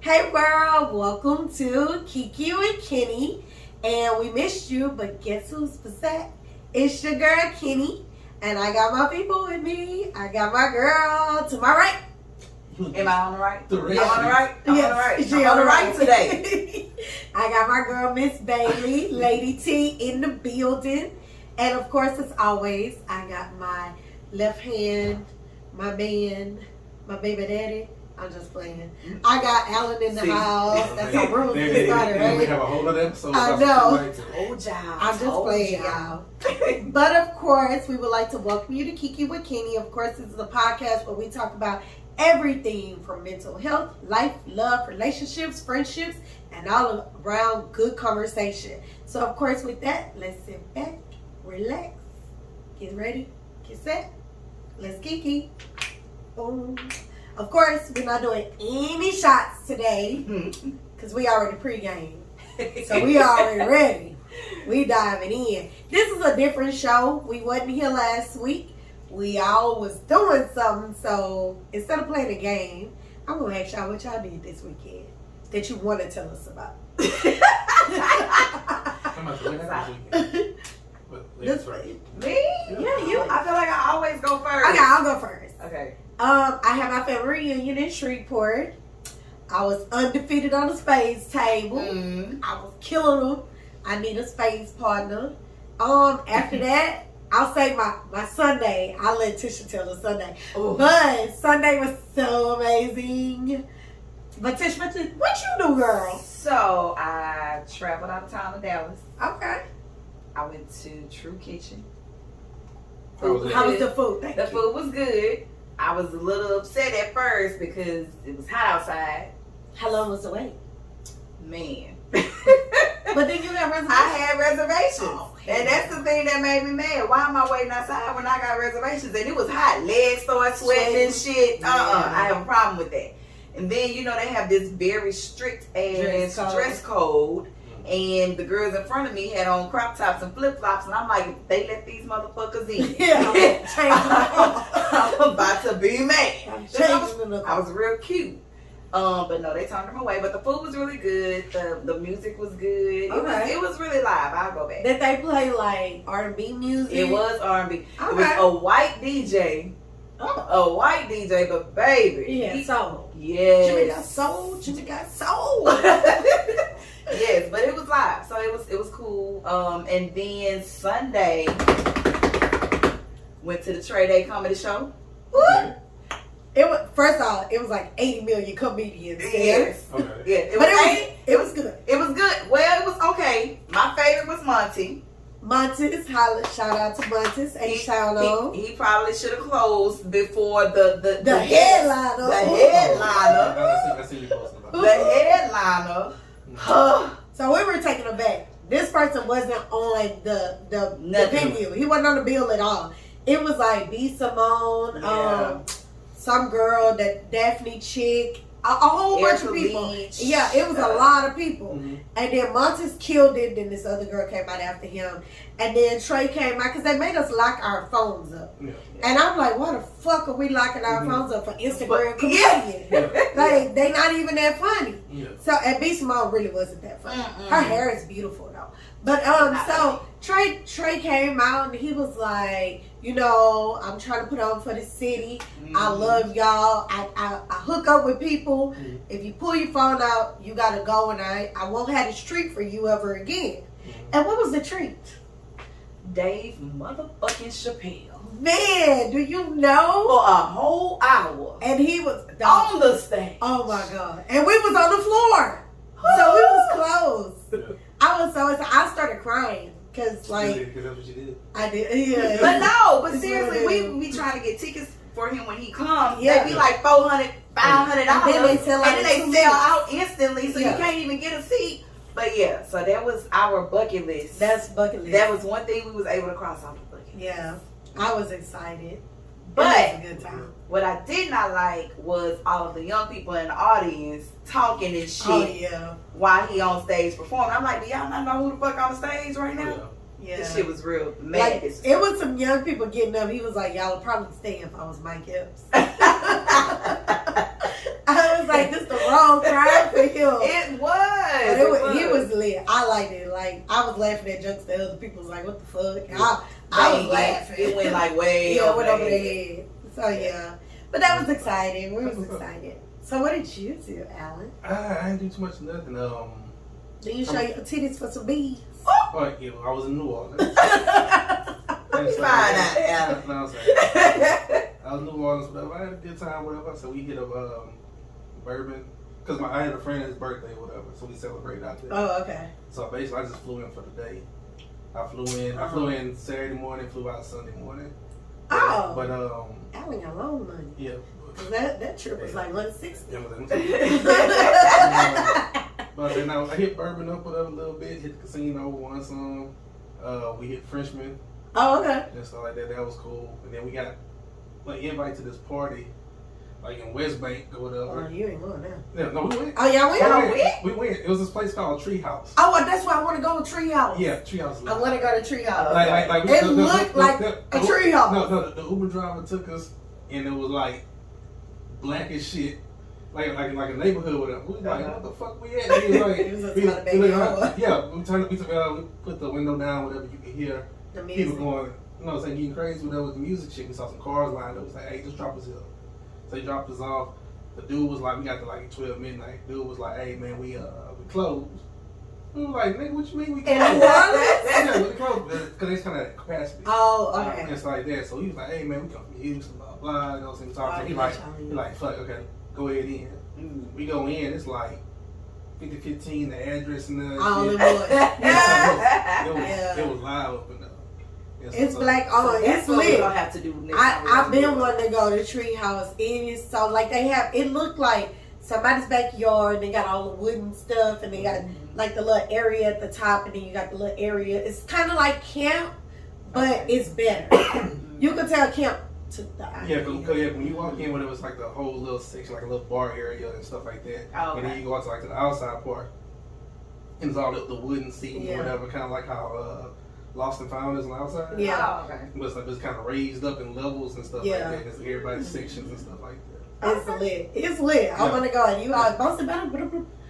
Hey world, welcome to Kiki with Kenny. And we missed you, but guess who's back? It's your girl Kenny. And I got my people with me. I got my girl to my right. Am I on the right? I'm on the right? I'm Yes, on the right. she I'm on the right today. I got my girl Miss Bailey, Lady T in the building. And of course, as always, I got my left hand, my man, my baby daddy. I'm just playing. I got Alan in the house. That's how rules get started, right? We have a whole other episode. I know. Told y'all. I'm just playing, y'all. But of course, we would like to welcome you to Kiki with Kenny. Of course, this is a podcast where we talk about everything from mental health, life, love, relationships, friendships, and all around good conversation. So, of course, with that, let's sit back, relax, get ready, get set. Let's Kiki. Boom. Of course, we're not doing any shots today because we already pre-game. So we already ready. We diving in. This is a different show. We wasn't here last week. We all was doing something. So instead of playing a game, I'm going to ask y'all what y'all did this weekend that you want to tell us about. How much this weekend? This way. Me? Yeah, you. I feel like I always go first. Okay, I'll go first. Okay. I had my family reunion in Shreveport. I was undefeated on the spades table. I was killing them. I need a spades partner. After that, I'll say my Sunday. I'll let Tisha tell the Sunday. Ooh. But Sunday was so amazing. But Tish, what you do, girl? So I traveled out of town to Dallas. Okay. I went to True Kitchen. How was it? How was the food? Thank The you. food was good. I was a little upset at first because it was hot outside. How long was the wait? Man. But then you got reservations. I had reservations. Oh, And that's the thing that made me mad. Why am I waiting outside when I got reservations? And it was hot. Legs started sweating and shit. Yeah. I have a problem with that. And then, they have this very strict ass dress code. And the girls in front of me had on crop tops and flip flops. And I'm like, they let these motherfuckers in. Yeah, I'm about to be mad. I'm I was real cute. But no, they turned them away. But the food was really good. The music was good. Okay. It was really live. I'll go back. Did they play like R&B music? It was R&B. Okay. It was a white DJ. A white DJ, but baby. Yeah, soul. Yes. Jimmy got soul. Jimmy got soul. Yes, but it was live. So it was cool. And then Sunday went to the Trey Day comedy show. Okay. It was first off, it was like 80 million comedians. Yes. Okay. Yeah. But it was good. It was good. Well, it was okay. My favorite was Monty. Montes, shout out to Montes. He probably should have closed before the headliner. The headliner. I see you posting about The headliner. So we were taken aback. This person wasn't on the venue. He wasn't on the bill at all. It was like B. Simone, some girl, that Daphne chick, a whole bunch of people. Yeah, it was a lot of people. Mm-hmm. And then Montes killed it. Then this other girl came out after him. And then Trey came out because they made us lock our phones up. Yeah. And I'm like, why the fuck are we locking our phones up for Instagram comedian? Yeah. Like, they not even that funny. Yeah. So, and B. Simone really wasn't that funny. Mm-mm. Her hair is beautiful though. But so Trey came out and he was like, I'm trying to put on for the city. I love y'all. I hook up with people. Mm-hmm. If you pull your phone out, you gotta go, and I won't have this treat for you ever again. And what was the treat? Dave motherfucking Chappelle. Man, do you know? For a whole hour. And he was On the stage. Oh my God. And we was on the floor. So we was close. Yeah. I was so excited. I started crying. Cause like Because that's what you did. I did, yeah. But It's seriously, what it we trying to get tickets for him when he comes. Yeah. They be like $400, $500, And then they sell out and in then 2 they sell minutes. out instantly, so Yeah. you can't even get a seat. But yeah, so that was our bucket list. That's bucket list. That was one thing we was able to cross off the bucket list. Yeah. I was excited. But it was a good time. what I did not like was all of the young people in the audience talking and shit Oh yeah. while he on stage performing. I'm like, do y'all not know who the fuck on the stage right now? Yeah. Yeah. This shit was real mad. Like, it was some young people getting up. He was like, y'all would probably stay if I was Mike Epps. I was like, this is the wrong crowd for him. It was. But he was lit. I liked it. Like, I was laughing at jokes that other people was like, what the fuck? And I was laughing. It went like way yeah, over went over their head. So yeah. But that was exciting. We was excited. So what did you do, Alan? I didn't do too much of nothing. Did you show your titties for some bees? Oh, yeah, I was in New Orleans. Let me find out, Alan. No, I'm sorry. I was in New Orleans, whatever. I had a good time, whatever. So we hit up bourbon. Because I had a friend at his birthday, whatever. So we celebrated out there. Oh, okay. So basically, I just flew in for the day. I flew in Saturday morning, flew out Sunday morning. Oh. But, Alan got loan money. yeah. That trip was like 160. But then I hit bourbon up whatever a little bit, hit the casino, won some. We hit Frenchman Oh, okay. and stuff like that. That was cool. And then we got like invite to this party, like in West Bank or whatever. Oh, you ain't going now. Yeah, no, we went. Oh, y'all went? We went. It was this place called Treehouse. Oh, well, that's why I want to go to Treehouse. Yeah, Treehouse. I want to go to Treehouse. Like It looked like a treehouse. No, the Uber driver took us, and it was like black as shit. Like a neighborhood or whatever. We was like, what the fuck we at? He was like, It was a ton of baby over. yeah, we put the window down, whatever, you could hear The people music. going, you know what I'm saying, getting crazy, whatever, with the music shit. We saw some cars lined up. It was like, hey, just drop us here. So he dropped us off. The dude was like, we got to like 12 midnight. Dude was like, hey man, we closed. We were like, nigga, what you mean we closed? Yeah, we closed because it's kind of capacity. Oh, okay. And stuff like that. So he was like, hey man, we come from Houston, blah blah. You know what I'm saying? Talk to him. He like, fuck, okay, go ahead in. We go in, it's like 5015, the address and the All shit. the boys. It was live up in there. It's black on. It's what we're lit. gonna have to do next time. I've been wanting to go to Treehouse. It is so like they have. It looked like somebody's backyard. They got all the wooden stuff, and they got like the little area at the top, and then you got the little area. It's kind of like camp, but it's better. You can tell camp took the idea. Yeah, when you walk in, when it was like the whole little section, like a little bar area and stuff like that, Oh, and then you go out to like to the outside part, and it's all the wooden seating or whatever, kind of like how Lost and Found is on the outside. Yeah. Oh, okay. But it's like it's kind of raised up in levels and stuff like that. It's everybody's sections and stuff like that. It's lit. It's lit. I want to go. And you all most about it.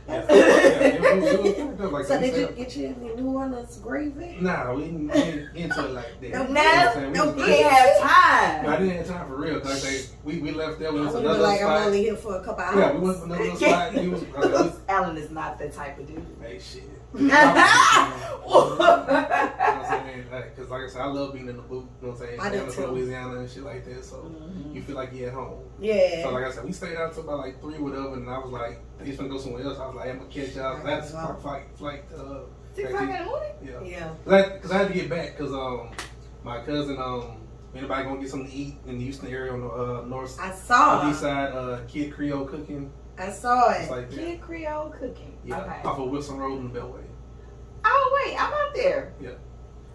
It was like So that. did you get you any New Orleans gravy? Nah, we didn't get into it like that. No, You know what I'm saying? No, We we was- didn't have time. I didn't have time for real. Cause like we left there. We I went to was another like, spot. I'm only here for a couple hours. Yeah, we went to another spot. We was Alan is not that type of dude. hey shit. You know what I'm saying? Because like I said, I love being in the booth. You know what I'm saying? I do Down too. in Louisiana and shit like that. So you feel like you're at home. Yeah. So like I said, we stayed out till about like 3 whatever, and I was like, they just gonna go somewhere else. I was like, I'm gonna catch y'all. That's flight. 6 o'clock in the morning? Yeah. Yeah. Because I had to get back because my cousin anybody gonna get something to eat in the Houston area on the north I saw east side Kid Creole Cooking. I saw It's it. like that. Kid Creole cooking. Yeah, Okay. off of Wilson Road in the Beltway. Oh wait, I'm out there.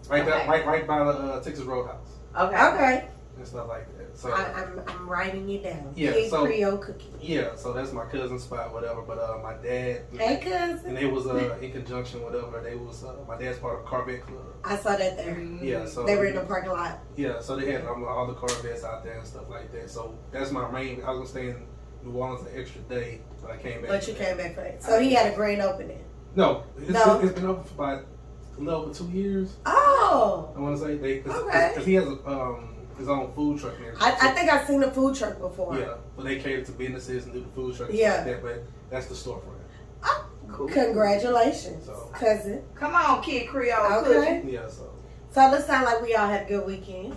Right Okay. there, right by the Texas Roadhouse Okay. Okay. and stuff like that. So I'm writing it down. Yeah, Kid so- Creole cooking. yeah, so that's my cousin's spot, whatever. But my dad Hey, cousin. and it was in conjunction, whatever. They was my dad's part of Corvette Club. I saw that there. Yeah, so They were in the parking lot. yeah, so they had all the Corvettes out there and stuff like that. So that's my main. I was gonna stay in New Orleans an extra day, but I came back. But you came back for that. So he had a grand opening. No, No. it's been open for about a little over 2 years. Oh. I want to say because Okay. he has his own food truck and everything. I think I've seen the food truck before. Yeah, but they cater to businesses and do the food truck and Yeah. stuff like that. But that's the storefront. Cool. Congratulations, So- cousin. Come on, Kid Creole Okay. cooking. Yeah, so So it looks like we all had a good weekend.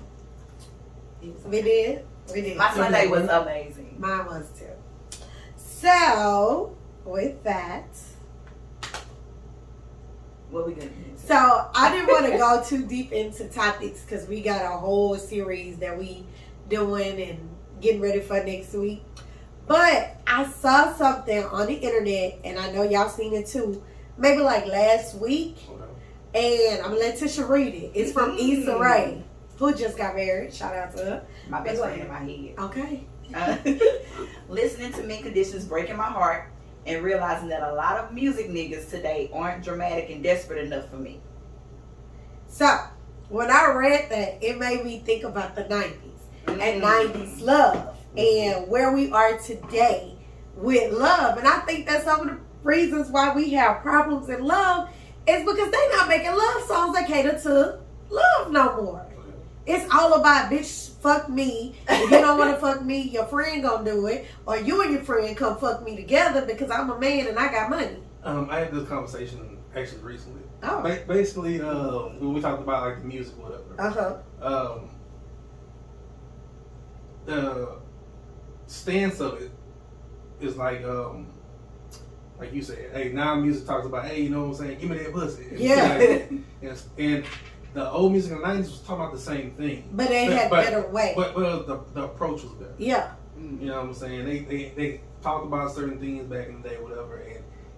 We did. We did. My Sunday was amazing. Mine was too. So, with that, What we gonna do? so I didn't want to go too deep into topics because we got a whole series that we doing and getting ready for next week. But I saw something on the internet, and I know y'all seen it too, maybe like last week. And I'm gonna let Tisha read it. It's from Issa Rae, who just got married. Shout out to her. My best friend in my head. Okay. Listening to Mint Conditions breaking my heart and realizing that a lot of music niggas today aren't dramatic and desperate enough for me. So, when I read that, it made me think about the 90s and Mm. 90s love and where we are today with love. And I think that's some of the reasons why we have problems in love is because they not making love songs that cater to love no more. It's all about, bitch, fuck me. If you don't want to fuck me, your friend gonna do it. Or you and your friend come fuck me together because I'm a man and I got money. I had this conversation actually recently. Oh. Basically, when we talked about like the music, whatever. The stance of it is like you said, hey, now music talks about, hey, you know what I'm saying, give me that pussy. Yes. And the old music in the 90s was talking about the same thing. But they had better way. But the approach was better. Yeah. You know what I'm saying? They talked about certain things back in the day, whatever,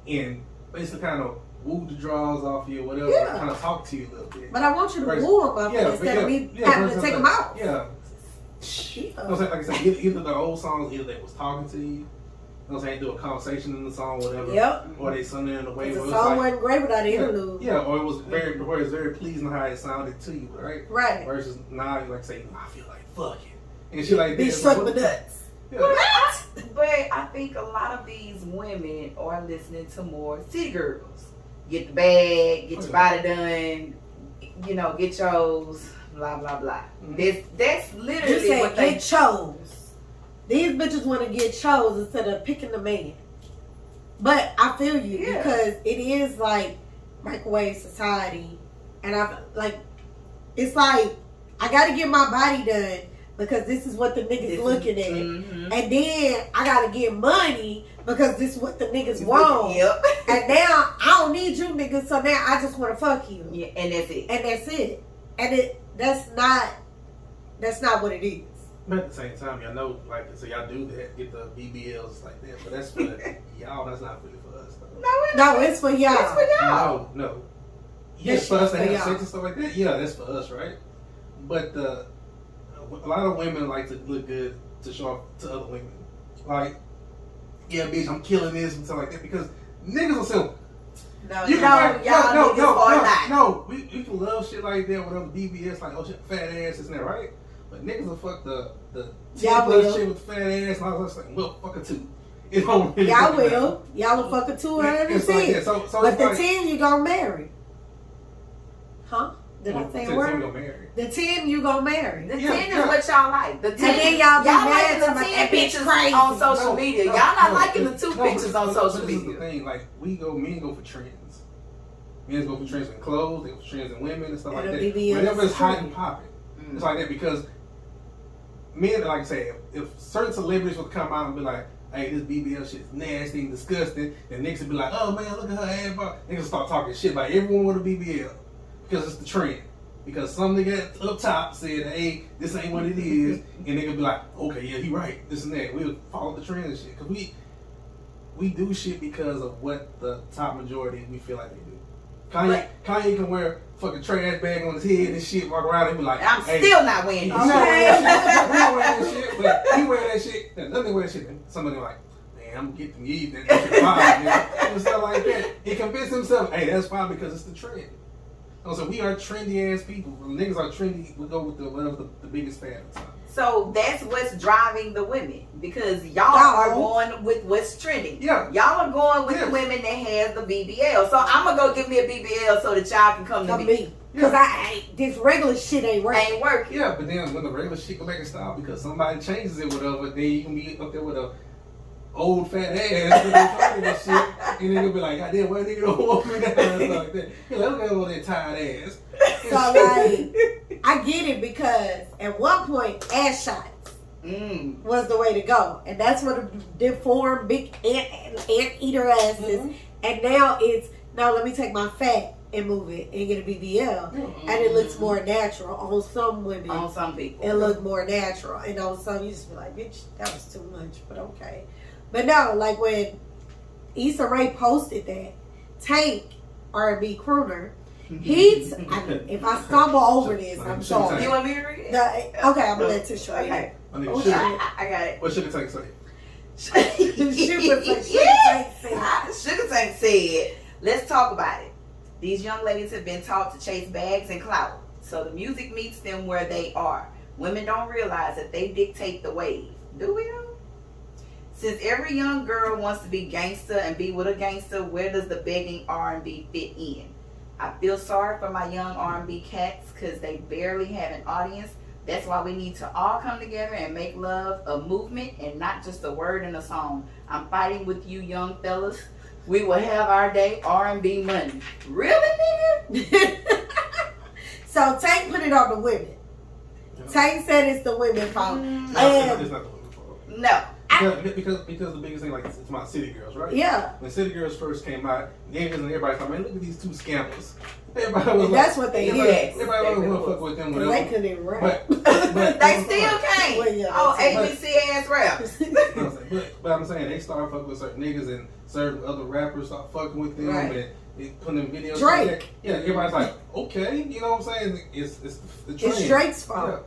and basically kind of wooed the draws off you, whatever, Yeah. kind of talk to you a little bit. But I want you to woo them up instead of me having to take them out. Yeah. You know what I'm saying? Like I said, either the old songs, either they was talking to you, you know what I'm saying, do a conversation in the song, whatever. Yep. Or they sung it in a way where the song wasn't great without the interlude. Yeah, or it was very pleasing how it sounded to you, right? Right. Versus now you like say, I feel like fucking. And she like Bitch, suck my nuts. Yeah. But I think a lot of these women are listening to more city girls. Get the bag, get your body done, you know, get yours, blah, blah, blah. Mm-hmm. That's literally You what said they get chose. These bitches want to get chose instead of picking the man. But I feel you because it is like microwave society. And it's like, I got to get my body done because this is what the niggas looking at. Mm-hmm. And then I got to get money because this is what the niggas want. Yep. And now I don't need you niggas, so now I just want to fuck you. Yeah, and that's it. And that's not what it is. But at the same time, y'all know, like, so y'all do that, get the BBLs like that, but that's for y'all, that's not really for us, though. No, it's for y'all. It's for y'all. No. Yes, Yes, for us to have y'all. sex and stuff like that, yeah, that's for us, right? But a lot of women like to look good to show off to other women. Like, yeah, bitch, I'm killing this and stuff like that, because niggas are simple. No, You y'all niggas are not. No, we can love shit like that, whatever, BBS, like, oh shit, fat ass, isn't that right? But niggas will fuck the 10 plus shit with the fat ass, and I was like, well, fuck a 2. It don't really Y'all matter. will. Y'all will fuck a 210. It's like that. So but it's the like, 10 you gonna marry. Huh? Did I say a word? Gonna marry. The 10 you gonna marry. The 10 is what y'all like. The 10, and then y'all be mad liking the about 10 that bitch pictures crazy. on social media. Y'all not liking the 2 pictures on social This is media. the thing, like, men go for trends. Men go for trends in clothes, they go for trends in women and stuff And like the that. BBL Whenever it's is hot true. and popping. It's like that because men, like I say, if certain celebrities would come out and be like, hey, this BBL shit is nasty and disgusting, and niggas would be like, oh man, look at her ass, bro. Niggas start talking shit about everyone with a BBL because it's the trend. Because some nigga up top said, hey, this ain't what it is, and nigga be like, okay, yeah, he right, this and that. We'll follow the trend and shit. Because we do shit because of what the top majority we feel like they do. Kanye can wear fucking trash bag on his head and shit, walk around and be like, I'm hey, still not wearing I'm this not shit. wearing that shit, but he wear that shit. Nothing wear that shit. And somebody like, man, I'm getting you that shit fine, man. And stuff like that. He convinced himself, hey, that's fine because it's the trend. So we are trendy ass people. When niggas are trendy, we go with whatever the biggest fan at the time. So that's what's driving the women because y'all are going with what's trending. Yeah. Y'all are going with the women that has the BBL. So I'm gonna go get me a BBL so that y'all can come to me. Because this regular shit ain't working. Ain't working. Yeah, but then when the regular shit go back in style because somebody changes it, whatever, then you can be up there with a old fat ass with that shit, and then they'll be like, God damn, why nigga don't want me down and stuff like that. You're like, look at all that tired ass. So like, I get it because at one point, ass shots was the way to go, and that's what the deformed big ant eater asses. And now it's let me take my fat and move it and get a BBL, and it looks more natural on some women. On some people, it looked more natural, and on some you just be like, bitch, that was too much, but okay. But no, like when Issa Rae posted that, Tank, R&B crooner, if I stumble over this, I'm sorry. You want me to read it? Okay, I'm gonna let Tisha read it. I got it. What Sugar Tank say? Sugar Tank said, let's talk about it. These young ladies have been taught to chase bags and clout, so the music meets them where they are. Women don't realize that they dictate the wave. Do we know? Since every young girl wants to be gangster and be with a gangster, where does the begging R&B fit in? I feel sorry for my young R&B cats because they barely have an audience. That's why we need to all come together and make love a movement and not just a word in a song. I'm fighting with you young fellas. We will have our day R&B money. Really, nigga? So Tank put it on the women. Tank said it's the women's fault. It's not the women's fault. No. Because the biggest thing, like, it's about City Girls, right? Yeah. When City Girls first came out, niggas and everybody thought, man, look at these two scammers. Everybody was That's what they did. Everybody was fuck with them. Whatever. They couldn't even rap. But They still can't. Well, yeah, Oh, ABC ass raps. but I'm saying they started fucking with certain niggas and certain other rappers start fucking with them Right. and they putting them videos. Drake. Like yeah, everybody's like, okay, you know what I'm saying? It's the trend. It's Drake's fault.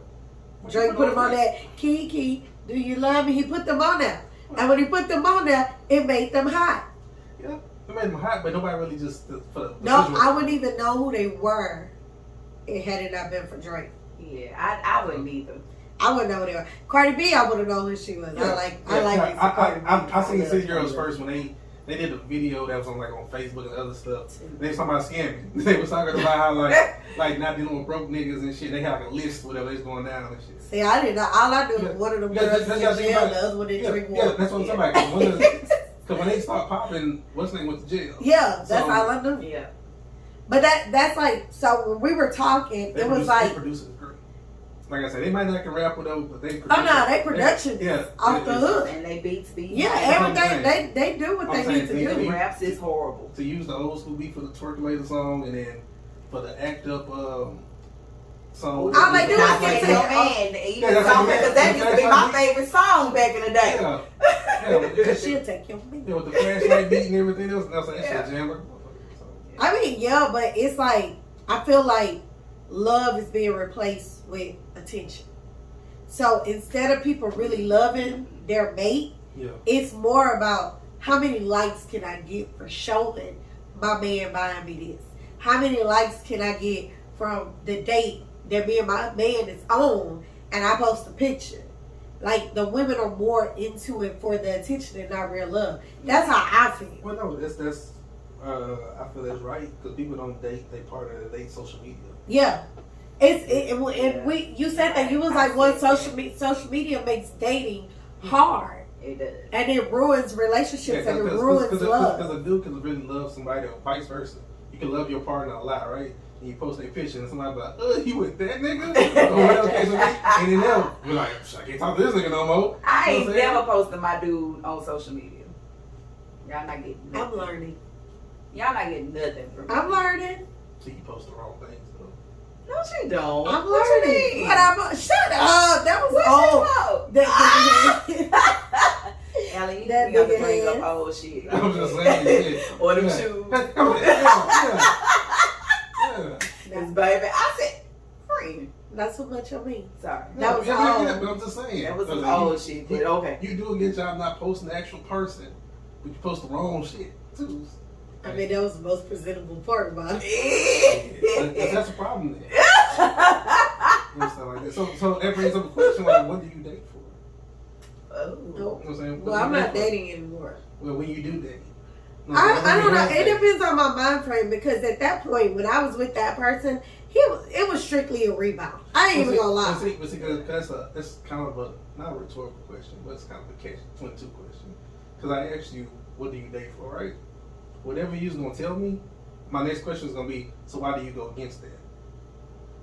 Yeah. Drake put him on that. Kiki, do you love me? He put them on there. And when he put them on there, it made them hot. Yeah, it made them hot, but nobody really just for the No, visual. I wouldn't even know who they were. Had it not been for Drake. Yeah, I wouldn't either. I wouldn't know who they were. Cardi B, I would have known who she was. Yeah. I seen City Girls first when they did a video that was on Facebook and other stuff. They was talking about scamming. They was talking about how like not dealing with broke niggas and shit. They had like a list whatever they was going down and shit. See, I didn't know. All I knew was one of them girls in jail, the other one didn't drink water. Yeah, that's what I'm talking about. Because when they start popping, what's name went to jail. Yeah, that's all I knew. Yeah. But that's like, so when we were talking, it was like, they produce it great. Like I said, they might not can rap with them, but they produce. oh no, they production off the hook. And they beats be. Yeah, everything they do what they need to The do. raps is horrible. To use the old school beat for the Twerkulator song, and then for the act up song. All they do is Not get your to man. Because that used to be my favorite song back in the day. Yeah. She'll take your money. Yeah, with the flashlight beat and everything else, and I was like, that shit jam like a motherfucker. So, I mean, yeah, but it's like, I feel like love is being replaced with attention. So instead of people really loving their mate, it's more about how many likes can I get for showing my man buying me this? How many likes can I get from the date that me and my man is on and I post a picture? Like, the women are more into it for the attention and not real love. That's how I feel. well, no, that's I feel that's right because people don't date; they part of their social media. Yeah. You said that you was like, well, social media makes dating hard. It does. And it ruins relationships and it ruins love. Because a dude can really love somebody or vice versa. You can love your partner a lot, right? And you post a picture and somebody be like, you with that nigga? Or whatever the case may be. And then they'll be like, I can't talk to this nigga no more. I ain't never posted my dude on social media. Y'all not getting nothing. I'm learning. Y'all not getting nothing from me. I'm learning. So you post the wrong things, though. No, she don't. I'm What you learning. mean? Shut up. That was old. Allie, you That got to nigga bring head. up old shit. I'm just saying shit. Or them Yeah. shoes. Yeah. Cause baby, I said, friend. Not so much of me. Sorry. That was but I'm just saying. That was some Because old shit, but okay. You do a good job not posting the actual person, but you post the wrong shit, too. I mean, that was the most presentable part about it. That's a problem then. You know, like that. So that brings up a question like, what do you date for? Oh. You know what I'm saying? Well, I'm not dating anymore. Well, when you do date. I don't know. It depends on my mind frame because at that point, when I was with that person, it was strictly a rebound. I ain't even gonna lie. But see, that's kind of not a rhetorical question, but it's kind of a catch-22 question. Because I asked you, what do you date for, right? Whatever you're gonna tell me, my next question is gonna be, so why do you go against that?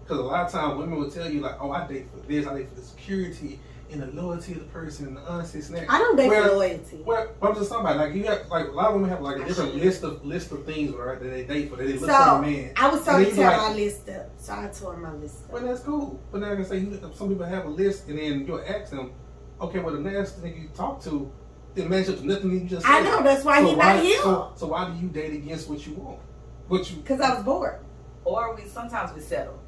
Because a lot of times women will tell you like, oh, I date for this, I date for the security and the loyalty of the person and the honesty and that. I don't date for loyalty. Well, I'm just talking about like you have like a lot of women have like a different list of things right that they date for that they look for a man. I was starting to tear like, my list up, so I tore my list up. Well, that's cool. But now I can say some people have a list and then you'll ask them, okay, well the next thing you talk to didn't match up to nothing you just said. I know, that's why he's not here. So why do you date against what you want? Because I was bored. Or sometimes we settle.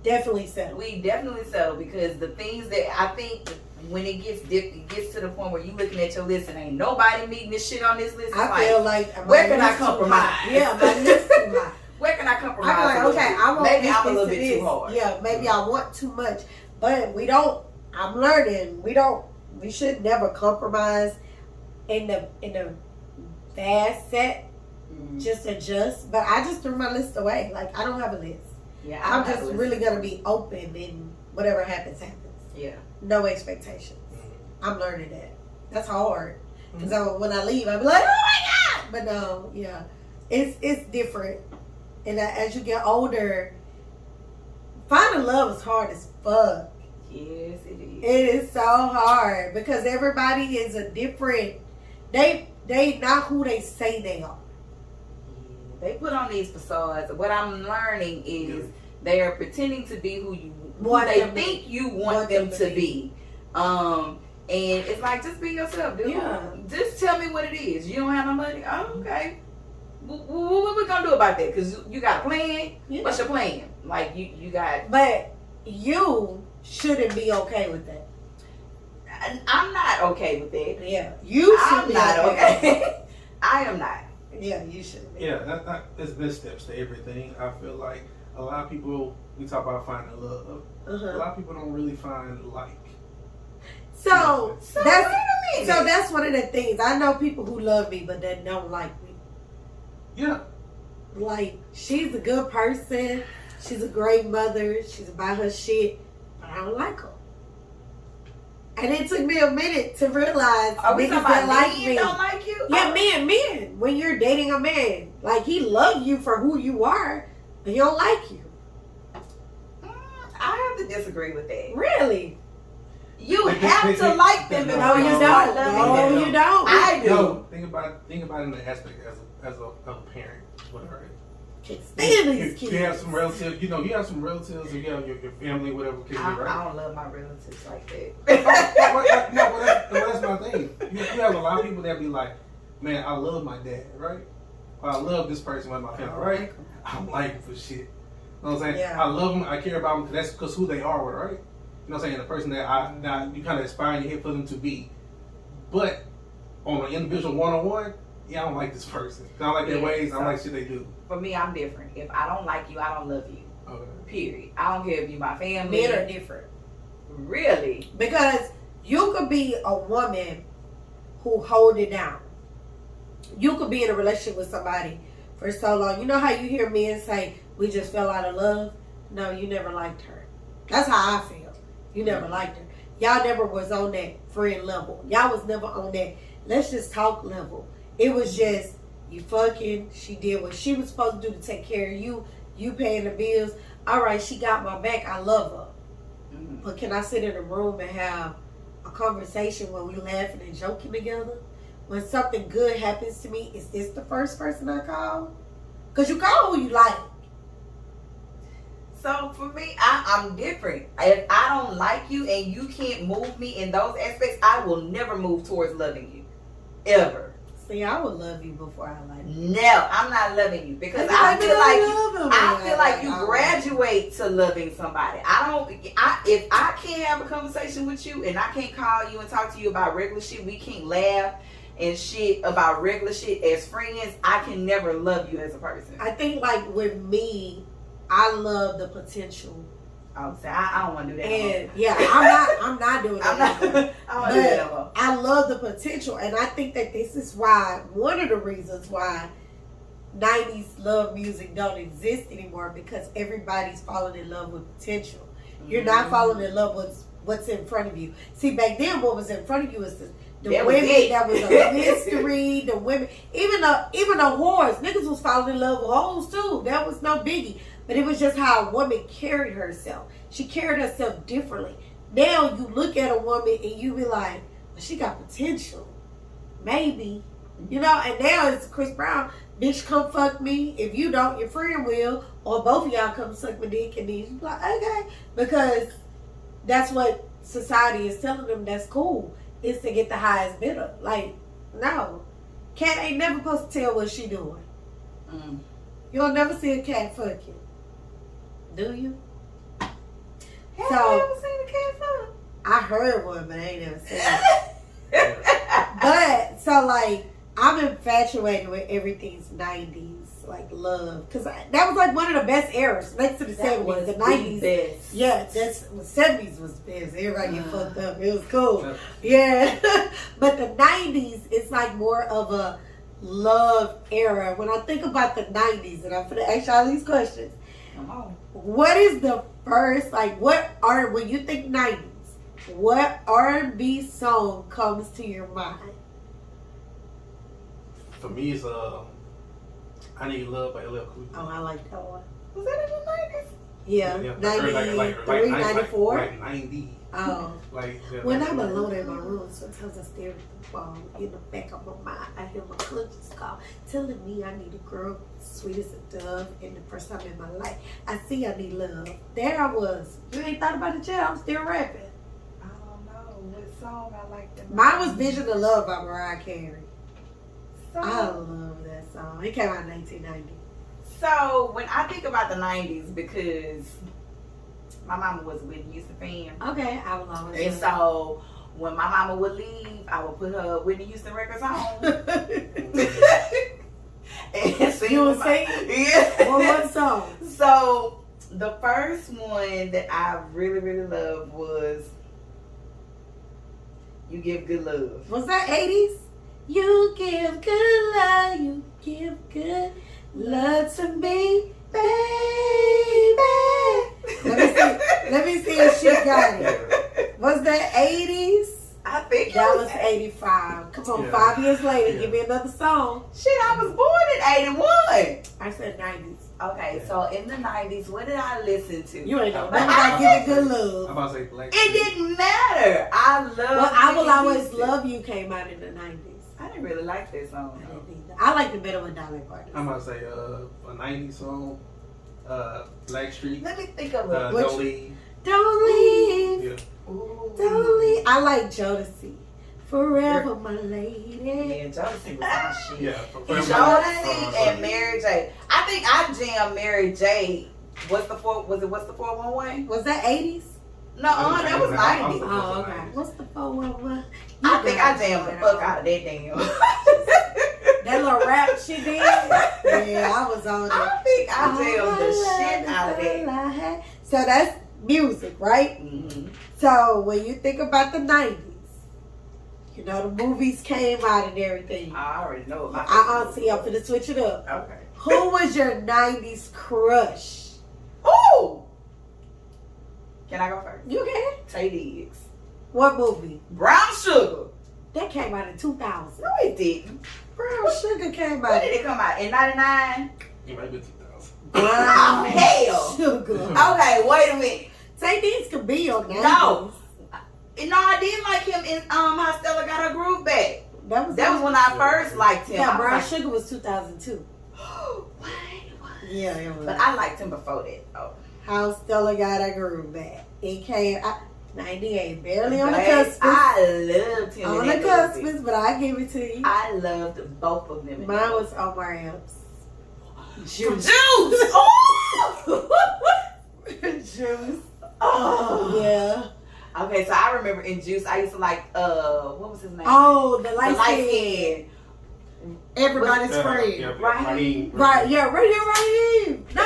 Definitely settle. We definitely settle because the things that I think when it gets to the point where you looking at your list and ain't nobody meeting this shit on this list. I feel like where can I compromise? Yeah, my list too high. Where can I compromise? I'm like, okay, I want maybe this, I'm a little this, bit this. too hard. Yeah, maybe I want too much, but we don't. I'm learning. We should never compromise in the fast set, just adjust. But I just threw my list away. Like, I don't have a list. Yeah, I'm just really gonna be open, and whatever happens, happens. Yeah. No expectations. I'm learning that. That's hard. Because when I leave, I'll be like, oh my God! But no, yeah. It's different. And as you get older, finding love is hard as fuck. Yes, it is. It is so hard because everybody is a different. They not who they say they are. They put on these facades. What I'm learning is they are pretending to be who they think you want them to be. And it's like, just be yourself, dude. Yeah. Just tell me what it is. You don't have no money? Oh, okay. What we gonna do about that? Because you got a plan. Yeah. What's your plan? Like, you got... But you shouldn't be okay with that. I'm not okay with that. Yeah. You should I'm be not okay. I am not. Yeah, you should be. Yeah, there's steps to everything. I feel like a lot of people, we talk about finding love. A lot of people don't really find like. So that's that's one of the things. I know people who love me but that don't like me. Yeah. Like, she's a good person. She's a great mother. She's about her shit. But I don't like her. And it took me a minute to realize niggas that like me don't like you. Yeah, men. When you're dating a man, like, he loves you for who you are, but he don't like you. I have to disagree with that. Really? You have to like them. No, you don't. No, you don't. I do. No, think about it in the aspect as a parent, whatever. Can't stand these kids. You have some relatives, you have some relatives, and you have your family, whatever. I don't love my relatives like that. That's my thing. You have a lot of people that be like, man, I love my dad, right? Or I love this person with my family, right? I don't like him for shit. You know what I'm saying? Yeah. I love them, I care about them, that's because who they are, right? You know what I'm saying? The person that you kind of aspire in your head for them to be. But on an individual one-on-one, I don't like this person. I don't like their ways, I don't like shit they do. For me, I'm different. If I don't like you, I don't love you. Okay. Period. I don't care if you my family. Men are different. Really? Because you could be a woman who hold it down. You could be in a relationship with somebody for so long. You know how you hear men say, we just fell out of love? No, you never liked her. That's how I feel. You never liked her. Y'all never was on that friend level. Y'all was never on that let's just talk level. It was just, you fucking, she did what she was supposed to do to take care of you. You paying the bills. All right, she got my back. I love her. But can I sit in a room and have a conversation where we laughing and joking together? When something good happens to me, is this the first person I call? Because you call who you like. So for me, I'm different. If I don't like you and you can't move me in those aspects, I will never move towards loving you. Ever. See, I would love you before I like you. No, I'm not loving you because I feel like you graduate to loving somebody. If I can't have a conversation with you and I can't call you and talk to you about regular shit, we can't laugh and shit about regular shit as friends, I can never love you as a person. I think like with me, I love the potential. I don't want to do that. And I'm not doing that. I don't want to do that anymore. I love the potential, and I think that this is why, one of the reasons why 90s love music don't exist anymore, because everybody's falling in love with potential. You're not falling in love with what's in front of you. See, back then what was in front of you is the women that was a mystery, the women, even the whores, niggas was falling in love with hoes too. That was no biggie. But it was just how a woman carried herself. She carried herself differently. Now you look at a woman and you be like, well, she got potential. Maybe. You know, and now it's Chris Brown. Bitch, come fuck me. If you don't, your friend will. Or both of y'all come suck my dick, and then you be like, okay. Because that's what society is telling them that's cool. Is to get the highest bidder. Like, no. Cat ain't never supposed to tell what she doing. You'll never see a cat fucking. Do you? Have you ever seen a cat fuck? I heard one, but I ain't never seen it. But, so like, I I'm infatuated with everything's 90s, like love. Because that was like one of the best eras next to the 70s. The 90s. Best. Yeah, the 70s was best. Everybody get fucked up. It was cool. Yeah. But the 90s, it's like more of a love era. When I think about the 90s, and I'm going to ask y'all these questions. What is the first, like, when you think 90s, what R&B song comes to your mind? For me, it's I Need Love by LL Cool J. Oh, I like that one. Was that in the 90s? Yeah, 93, 94. Like 90. Oh. Like, When I'm alone in my room, sometimes I stare at the wall. In the back of my mind, I hear my conscience call, telling me I need a girl sweet as a dove, and the first time in my life, I see I need love. There I was. You ain't thought about it yet? I'm still rapping. I don't know what song I like. Mine was Vision of Love by Mariah Carey. So, I love that song. It came out in 1990. So when I think about the 90s, because my mama was a Whitney Houston fan. Okay, I was always. And so when my mama would leave, I would put her Whitney Houston records on. And sing. You would sing? Yeah. Well, what song? So the first one that I really, really loved was You Give Good Love. Was that 80s? You give good love, you give good love to me, baby. Let me see if she got it. Was that 80s? I think That was 85. Come on, 5 years later, give me another song. Shit, I was born in 81. I said 90s. Okay, so in the 90s, what did I listen to? You ain't know nothing about giving good love. I'm about to say Black. It didn't matter. I love. Well, I Will Always Love You came out in the 90s. I didn't really like that song. I didn't either. I like the better with Dolly Parton. I'm about to say a 90s song. Blackstreet. Let me think of it. Don't Leave. Don't leave. Yeah. Ooh. Don't leave. I like Jodeci. Forever, my lady. Yeah, Jodeci was my shit. Yeah. Jodeci and Mary J. I think I jammed Mary J. What's the 411? Was that 80s? No, that was 90s. Oh, okay. What's the 411? I think I jammed the fuck out of that damn. That little rap she did. Yeah, I was on it. I think I jammed the shit out of that. So that's music, right? Mm-hmm. So when you think about the 90s, you know the movies came out and everything. I already know. See, I'm gonna switch it up. Okay. Who was your 90s crush? Ooh! Can I go first? You can. Tay Diggs. What movie? Brown Sugar. That came out in 2000. No, it didn't. Brown Sugar came When out. did it come out? In 99? It might be 2000. Oh, hell. Sugar. Okay, wait a minute. Say these could be your 90s. No. No, I didn't like him in How Stella Got Her Groove Back. That was when I first liked him. Yeah, Brown Sugar was 2002. What? Yeah, it was. But I liked him before that. Oh. How Stella Got Her Groove Back. It came out 98, barely on the Babe, cusp. I loved him. On in the that cusp, movie. but I give it to you. I loved both of them. Mine was Omar Epps. Juice. Juice! Oh! Juice. Oh. Yeah. Okay, so I remember in Juice, I used to like, what was his name? Oh, the light skin. skin. Everybody's friend. Yeah, Raheem. Right, yeah, Radio Raheem. No,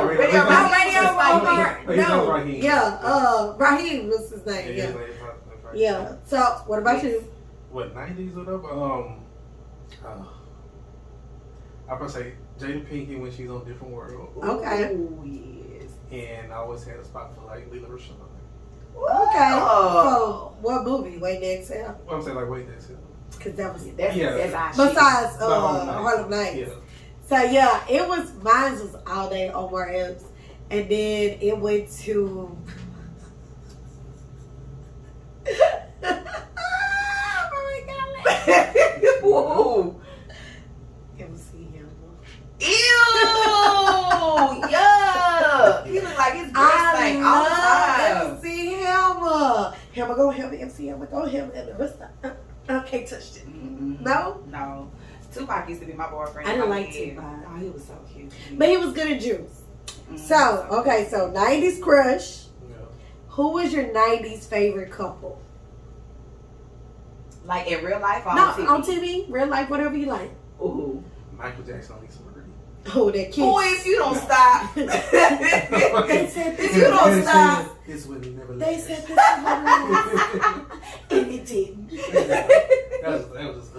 Radio Raheem. No, Raheem. Yeah, Raheem was his name. Yeah. Yeah. So, what about you? What, 90s or whatever? I'm gonna say Jada Pinkett when she's on Different World. Okay. Ooh, yes. And I always had a spot for like Leela Rashawn. Okay. So, what movie? Wait Next Exhale. Well, I'm saying like wait, that's it. Because that was That's our shit. besides Harlem Nights. Yeah. So yeah, it was mine was all day Omar Epps, and then it went to. Whoa. MC Ew! Yuck! He look like his breast stank all the time. MC Hammer. Hammer go Hammer. MC Hammer go Hammer. And the rest of I can't touch it. Mm-hmm. No? No. Tupac used to be my boyfriend. I didn't in my like head. Tupac. Oh, he was so cute. But he was good at Juice. Mm-hmm. So, okay, so 90s crush. Yeah. Who was your 90s favorite couple? Like in real life or No, on TV? on TV, real life, whatever you like. Ooh. Michael Jackson on Lisa Marie. Oh, that kiss. Boy, if you don't stop. They said this. If you don't stop. This would never They last. said this. And it didn't. That was just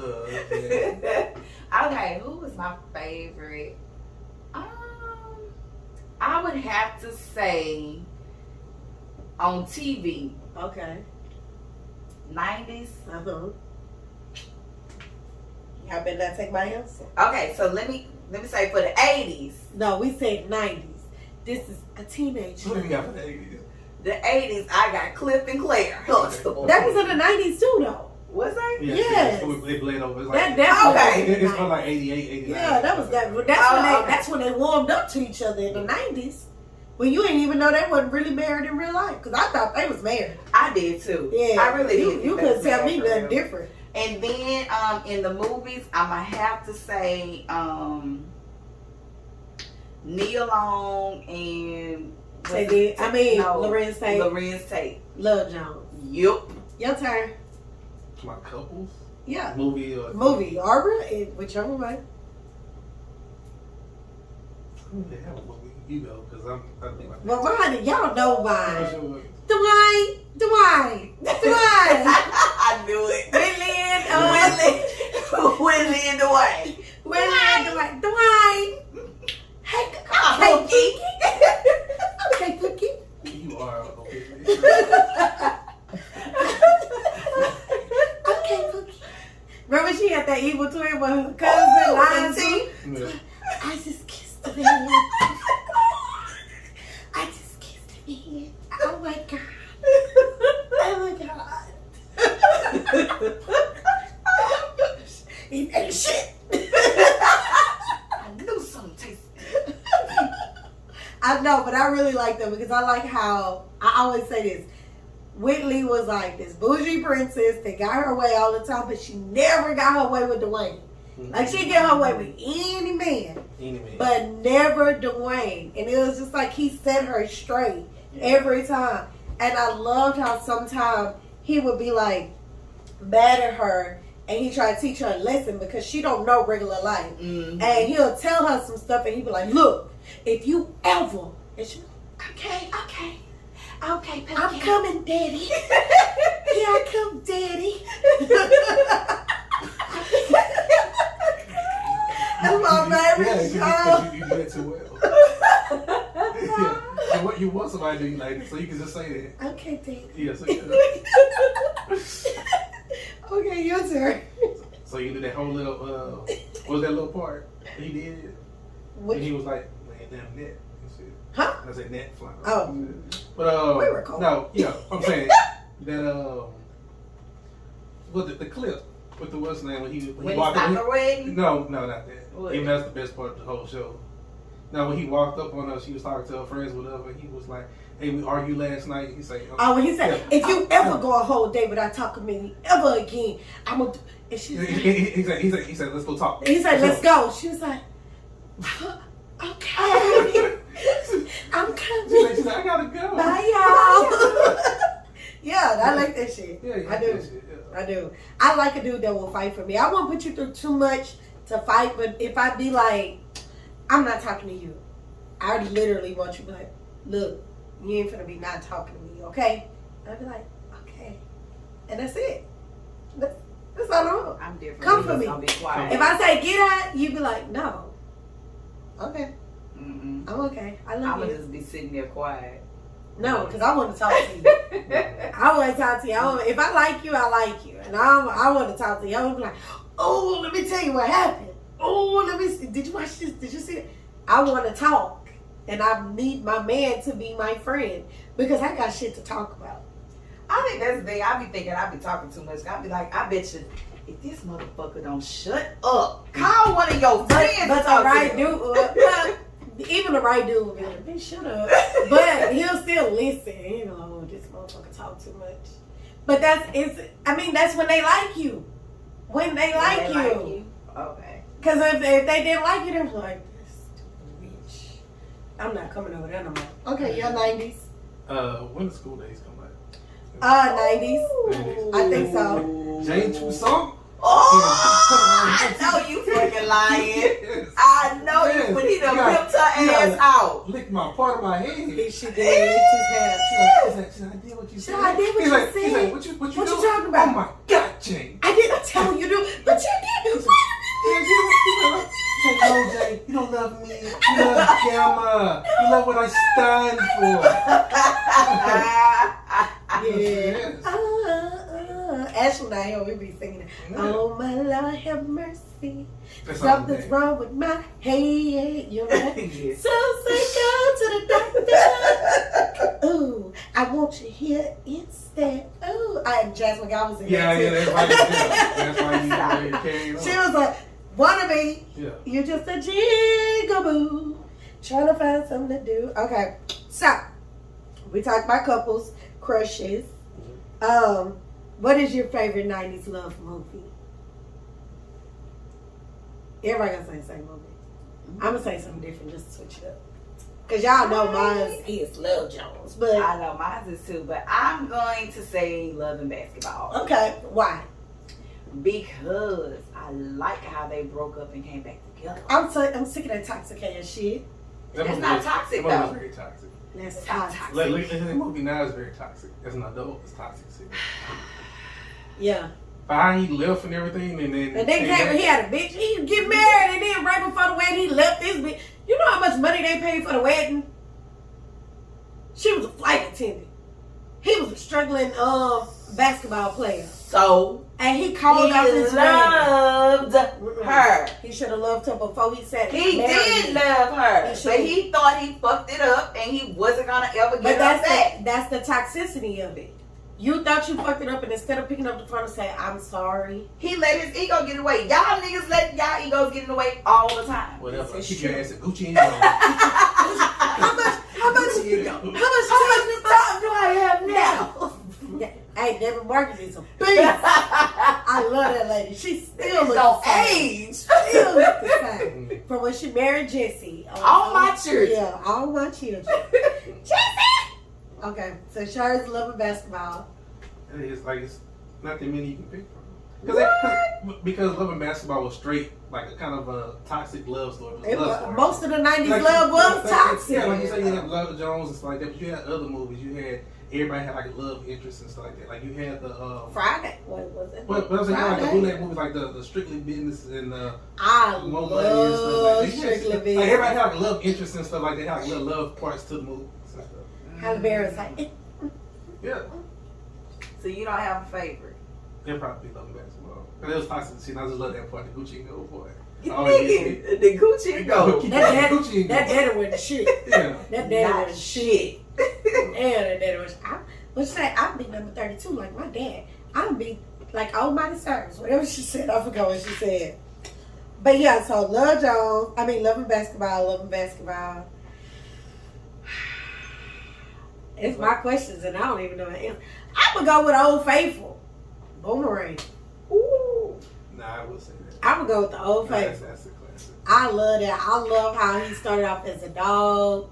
yeah. Okay, who was my favorite? I would have to say on TV, Okay. 90s. Y'all better not take my answer. Okay, so let me say for the 80s. No, we said 90s. This is a teenager. What do you got for the 80s? The 80s, I got Cliff and Claire. Huxtable. That was in the 90s too, though. Was that? Yeah, Yes. so they blend over. It's That like, definitely. Okay. was in the it's from 90s. like 88, 89. Yeah, that was that. That's when they warmed up to each other in the 90s. When you ain't even know they wasn't really married in real life, because I thought they was married. I did too. Yeah, I really did. You couldn't tell me nothing different. And then in the movies, I'm gonna have to say Nia Long and Lorenz Tate. Lorenz Tate. Love Jones. Yup. Your turn. My couples? Yeah. Movie. Arbor, whichever way. I don't really have a movie. You go, because I think like Well, Ronnie, y'all know What's mine. your movie? Dwight. I knew it. Willie and Dwight. Dwight. Hey, Kiki. Okay, Kiki. You are okay. Okay, Kiki. Remember she had that evil twin with her cousin, Lion T? Yeah. I just kissed the man. I just kissed the man. Oh my God. Oh my God. It ain't shit. I knew something tasted. I know, but I really like them because I like how, I always say this, Whitley was like this bougie princess that got her way all the time, but she never got her way with Dwayne. Like, she'd get her way with any man, but never Dwayne. And it was just like he set her straight every time. And I loved how sometimes he would be like mad at her and he tried to teach her a lesson because she don't know regular life. Mm-hmm. And he'll tell her some stuff and he'd be like, look, if you ever, and she, okay, Peggy. I'm coming, Daddy. Here I come, Daddy. That's my favorite show. You do that too well. Yeah. And what you want somebody to do like this, so you can just say that. Okay, Daddy. Yeah, so, Okay, your turn. so you did that whole little, what was that little part he did? And he was like, man, damn net. Huh? I said net flying. Oh. But, We were cool. no, yeah, I'm saying that, well, the clip with the what's name when he When walked it's in. not wedding? No, not that. What? Even that's the best part of the whole show. Now, when he walked up on her, she was talking to her friends, whatever, and he was like, hey, we argued last night. He said, Oh, when he said, if you ever go a whole day without talking to me ever again, I'm going to, and she said, he said, let's go talk. he said, let's go. She was like, okay, I'm coming. She said, I gotta go. Bye, y'all. Yeah, I like that shit. Yeah, I do. that shit, yeah. I do. I like a dude that will fight for me. I won't put you through too much to fight, but if I be like, I'm not talking to you, I literally want you to be like, look, you ain't finna be not talking to me, okay? I'd be like, okay. And that's it. That's all I want. I'm different. Come for me. I'll be quiet. If I say get out, you be like, no. Okay. Mm-mm. I'm okay. I I'm love gonna you. just be sitting there quiet. No, because I want to talk to you. I want to talk to you. If I like you, I like you. And I want to talk to you. I'm like, oh, let me tell you what happened. Oh, let me see. Did you watch this? Did you see it? I want to talk. And I need my man to be my friend. Because I got shit to talk about. I think that's the thing. I be thinking I be talking too much. I be like, I bet you if this motherfucker don't shut up, call one of your friends. But the right dude, even the right dude will be like, bitch, shut up. But he'll still listen. You know, this motherfucker talk too much. But that's when they like you. When they like you. Okay. Because if they didn't like you, they're like, this bitch. I'm not coming over there no more. Okay, you're 90s. When the school days come back? 90s. Ooh. I think so. Jane Toussaint. I know you fucking lying. Yes. I know Yes. you when he done You gotta- whipped her you gotta ass out. Lick my part of my head. She did. Licked his hair. She's like, I did what you said. I did what He's you like, said. He's like, what you doing? talking about? Oh my God, Jane. I didn't tell you to, but you did. He's like, no, Jane, you don't love me. You love Gamma. You love what I stand for. Yeah. Yes. Ashley and I here, we be singing it. Yeah. Oh my Lord, have mercy. That's Something's all wrong with my head. You know that? Yes. So say go to the doctor. Ooh, I want you here instead. Ooh, I am Jasmine Gow was in Yeah, there yeah, too. that's why you carried on. She was like, wannabe. Yeah. You're just a jigaboo. Trying to find something to do. Okay, so we talked about couples, crushes. What is your favorite 90s love movie? Everybody gonna say the same movie. I'm gonna say something different just to switch it up. Cause y'all know mine is Love Jones, but I know mine is too, but I'm going to say Love and Basketball. okay, why? Because I like how they broke up and came back together. I'm sick of that toxic ass shit. That's not toxic, That movie though. was very toxic. That's It's not toxic. toxic. The movie now is very toxic. As an adult, it's toxic. Yeah. But how he left and everything, and then He had a bitch. He get married, and then right before the wedding, he left this bitch. You know how much money they paid for the wedding? She was a flight attendant. He was a struggling basketball player. So And he called off his wedding. loved her. He should have loved her before he said He married did her. love her, He but should've. he thought he fucked it up, and he wasn't gonna ever But get her back. that's the toxicity of it. You thought you fucked it up, and instead of picking up the phone and saying, I'm sorry. He let his ego get away. Y'all niggas let y'all egos get in the way all the time. whatever. It's Keep true. your ass at Gucci and Gucci. How much time do I have now? Hey, Deborah Marcus is a beast. I love that lady. She still looks Don't the same. age. Still looks the same. From when she married Jesse. All my children. Yeah, all my children. Jesse! Okay, so Shari's loving basketball. It's like it's not that many you can pick from. What? Because Love and Basketball was straight like a kind of a toxic love story. It was a love story. Most of the 90s Like, love was toxic. Yeah, like you say, you had Love Jones and stuff like that, but you had other movies. You had everybody had like a love interest and stuff like that. Like you had the Friday. What was it? but I'm saying like the Friday? bootleg movies, like the Strictly Business and I Mo Money and stuff like love that. Strictly Like Business. everybody had like love interest and stuff like that. Had like little love parts to the movies and stuff. Halle Berry's like, Yeah, So you don't have a favorite? they'll probably be Love and Basketball. And it was toxic shit. I just love that part, the Gucci and Gold boy. Nigga, the Gucci and Gold. that Gucci and that Gold. daddy was the shit. Yeah. That daddy Not was the shit. shit. Yeah, that daddy was. What she say? I'll be number 32 like my dad. I'll be like Almighty Cyrus. Whatever she said, I forgot what she said. But yeah, so Love Jones. I mean, loving basketball. It's my questions, and I don't even know the answer. I'm gonna go with Old Faithful, Boomerang. Ooh. Nah, I would say that. I'm gonna go with the Old Faithful. That's a classic. I love that. I love how he started off as a dog.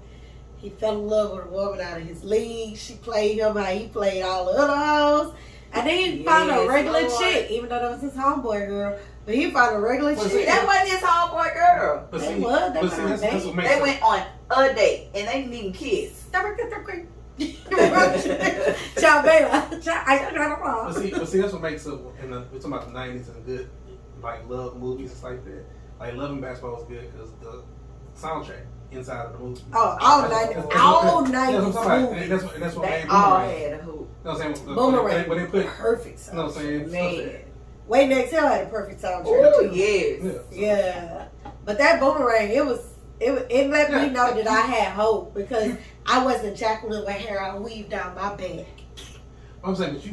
He fell in love with a woman out of his league. She played him how he played all the other hoes. And then he found a Yes, regular Lord. chick, even though that was his homeboy girl. But he found a regular Well, chick. see, That wasn't his homeboy girl. But They see, was, they but see, were that's what makes They it. went on a date and they didn't even kiss. Ciao, baby. But see, that's what makes it. We're talking about the '90s and good, like love movies and stuff like that. Like Love and Basketball was good because the soundtrack inside of the movie. Oh, all That's- 90s. that's- All that's what I'm 90s talking about. movies. And that's what They made all Boomerang. had a hoop. You know what I'm saying? Boomerang. When they put, Perfect you know what I'm soundtrack. saying? Man. Wait Next Hell had a perfect soundtrack. Oh too. yes. Yeah, but that Boomerang, it let me know that I had hope because I wasn't Jacqueline with hair I weaved down my back. I'm saying, but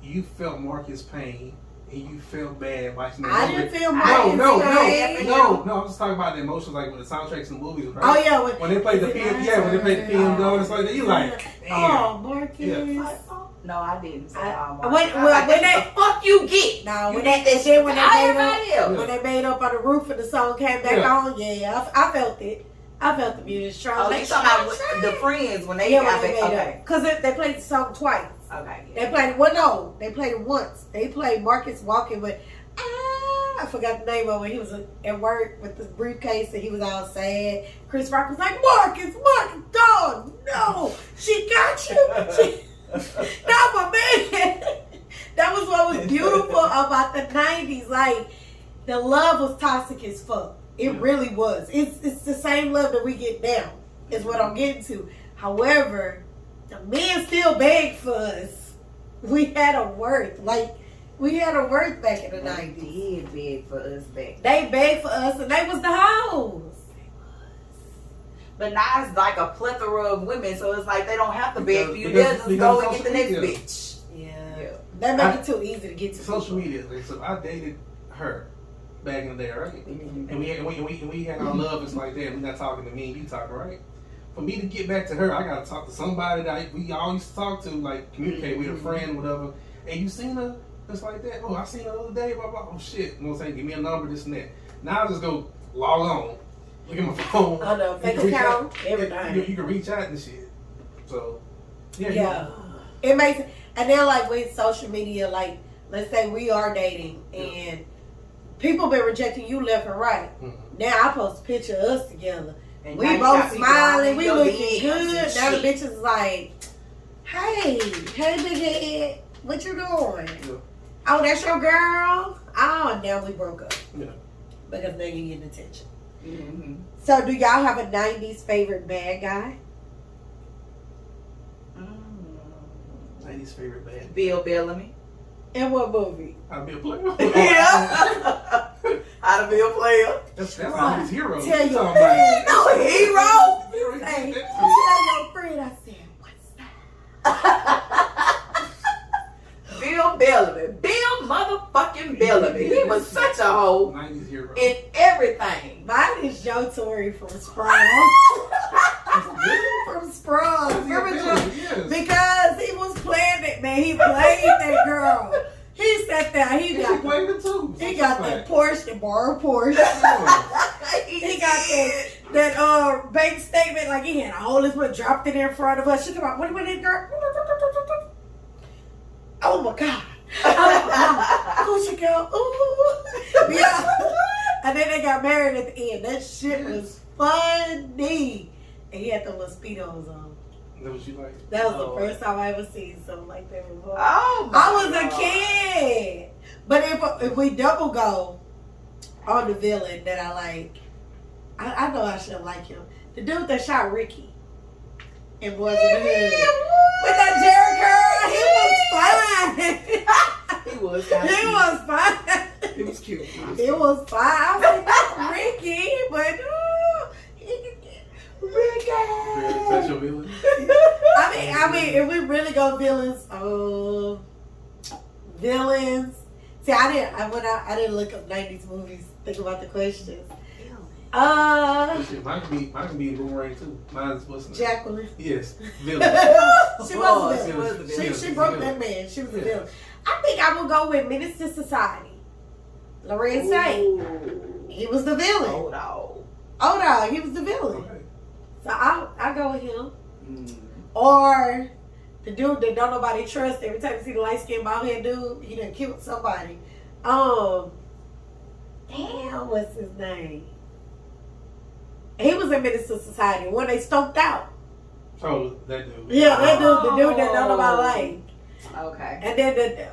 you felt Marcus' pain and you felt bad watching that I movie. didn't feel No, Marcus' pain. I'm just talking about the emotions, like with the soundtracks and the movies. Right? Oh yeah, When they played the PM, when they played the PM though, it's like that. You like, damn. oh Marcus. Yeah. No, I didn't say all When- my when when they- the fuck you get? Now You when get they that shit when they to made everybody else. up when they made up on the roof and the song came back Yeah. on, yeah, I felt it. I felt the music strong. Oh, you talking about with the friends when they yeah, got when they back? made Okay. up because they played the song twice. Okay. They played it. Well, no, they played it once. They played Marcus walking with. I forgot the name of it. He was at work with this briefcase and he was all sad. Chris Rock was like, Marcus, dog, no, she got you. Not my man. That was what was beautiful about the 90s. Like, the love was toxic as fuck. It really was. It's the same love that we get now, is what I'm getting to. However, the men still begged for us. We had a worth. Like, we had a worth back in the 90s. They did beg for us back. They begged for us and they was the hoes. But now it's like a plethora of women, so it's like they don't have to beg for you. Because- They'll just go and because get the next social bitch. Yeah. That make it too easy to get to social people. media. Like, so I dated her back in the day, right? Mm-hmm. And we had our love and stuff like that. We're not talking to me and you talking, right? For me to get back to her, I gotta talk to somebody that we all used to talk to, like communicate with a friend, whatever. And you seen her just like that? Oh, I seen her the other day. Blah blah. Oh shit! You know what I'm saying? Give me a number, this and that. Now I just go log on, look at my phone. I know, fake account, everything. You can reach out and shit. So Yeah. It makes, and then like with social media, like let's say we are dating and people been rejecting you left and right. Mm-hmm. Now I post a picture of us together. And We now you both got people smiling, on we your looking DMs good. and Now the shit. bitch is like, hey big head, what you doing? Yeah. Oh, that's your girl? Oh, now we broke up. Yeah. Because now you getting attention. Mm-hmm. So do y'all have a 90s favorite bad guy? 90s favorite band. Bill Bellamy. In what movie? I'll be a player. Yeah. How to be a player. That's all his heroes. Tell You your talking about- friend. No hero. Hey, That's- tell your friend I said, what's that? Bill Bellamy. Bill motherfucking Bellamy. He was such a hoe 90s hero. in everything. Mine is Joe Torre from Sprung. From Sprung. Remember Joe? Yes. Because he was playing it, man. He played that girl. He sat there. He He got played it too. he got that Porsche, the borrowed Porsche. He got that bank statement, like he had all this money, dropped it in front of us. She come out, what is girl? Oh my God. Oh my God. Gucci girl. Ooh. Yeah. And then they got married at the end. That shit was funny. And he had the little Speedos on. That what you like? That was Oh. the first time I ever seen something like that before. Oh my I was God. a kid. But if we double go on the villain that I like, I know I shouldn't like him. The dude that shot Ricky in Boys in the Hood. With that Jerry curl, He was he was fine. He was cute. It was fine. I was like, that's Ricky, but Ricky. That's your villain? I mean, if we really go villains, villains. See, I didn't look up 90s movies. Think about the questions. Shit, mine can be Boomerang too. Mine's what's the name? Jacqueline. Yes, villain. She was a She was the villain. villain. She broke that man. She was a villain. I think I would go with Menace to Society. Lorenz Tate. He was the villain. Oh no. Oh no, he was the villain. Okay. So I go with him. Mm. Or the dude that don't nobody trust. Every time you see the light skinned bald head dude, he done killed somebody. Damn, what's his name? He was in Menace to Society when they stoked out. Oh, that dude. Yeah, that dude, the dude that don't nobody like. Okay. And then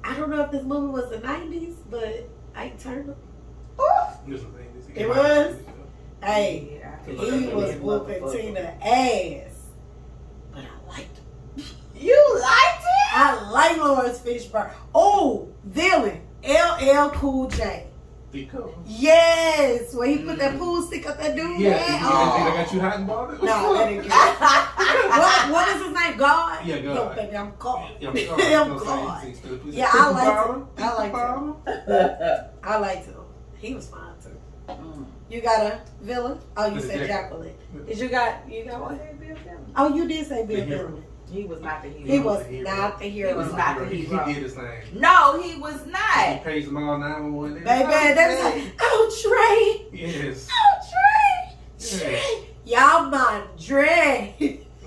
I don't know if this movie was the 90s, but Ike Turner. This was 80s. It was? Hey, Yeah, he was whooping Tina ass. But I liked him. You liked it? I like Lawrence Fishburne. Oh, villain. LL Cool J. Because. Yes, when he put that pool stick up that dude. Yeah, head. I got you hot and bothered? No, that didn't get it. What is his name? God? Yeah, God. Yo, baby, I'm God. Yeah, I'm God. Yeah, I liked him. I liked him. He was fine too. Mm. You got a villain? Oh, you It's said Jacqueline. Jacqueline. Did you got one? Oh, you did say Bill Villain. He was not the hero. He was not the hero. He was not the He hero. did his thing. No, he was He not. pays them all 911. Baby, they was like, oh, Trey. Yes. Oh, Trey. Trey. Y'all my Dre.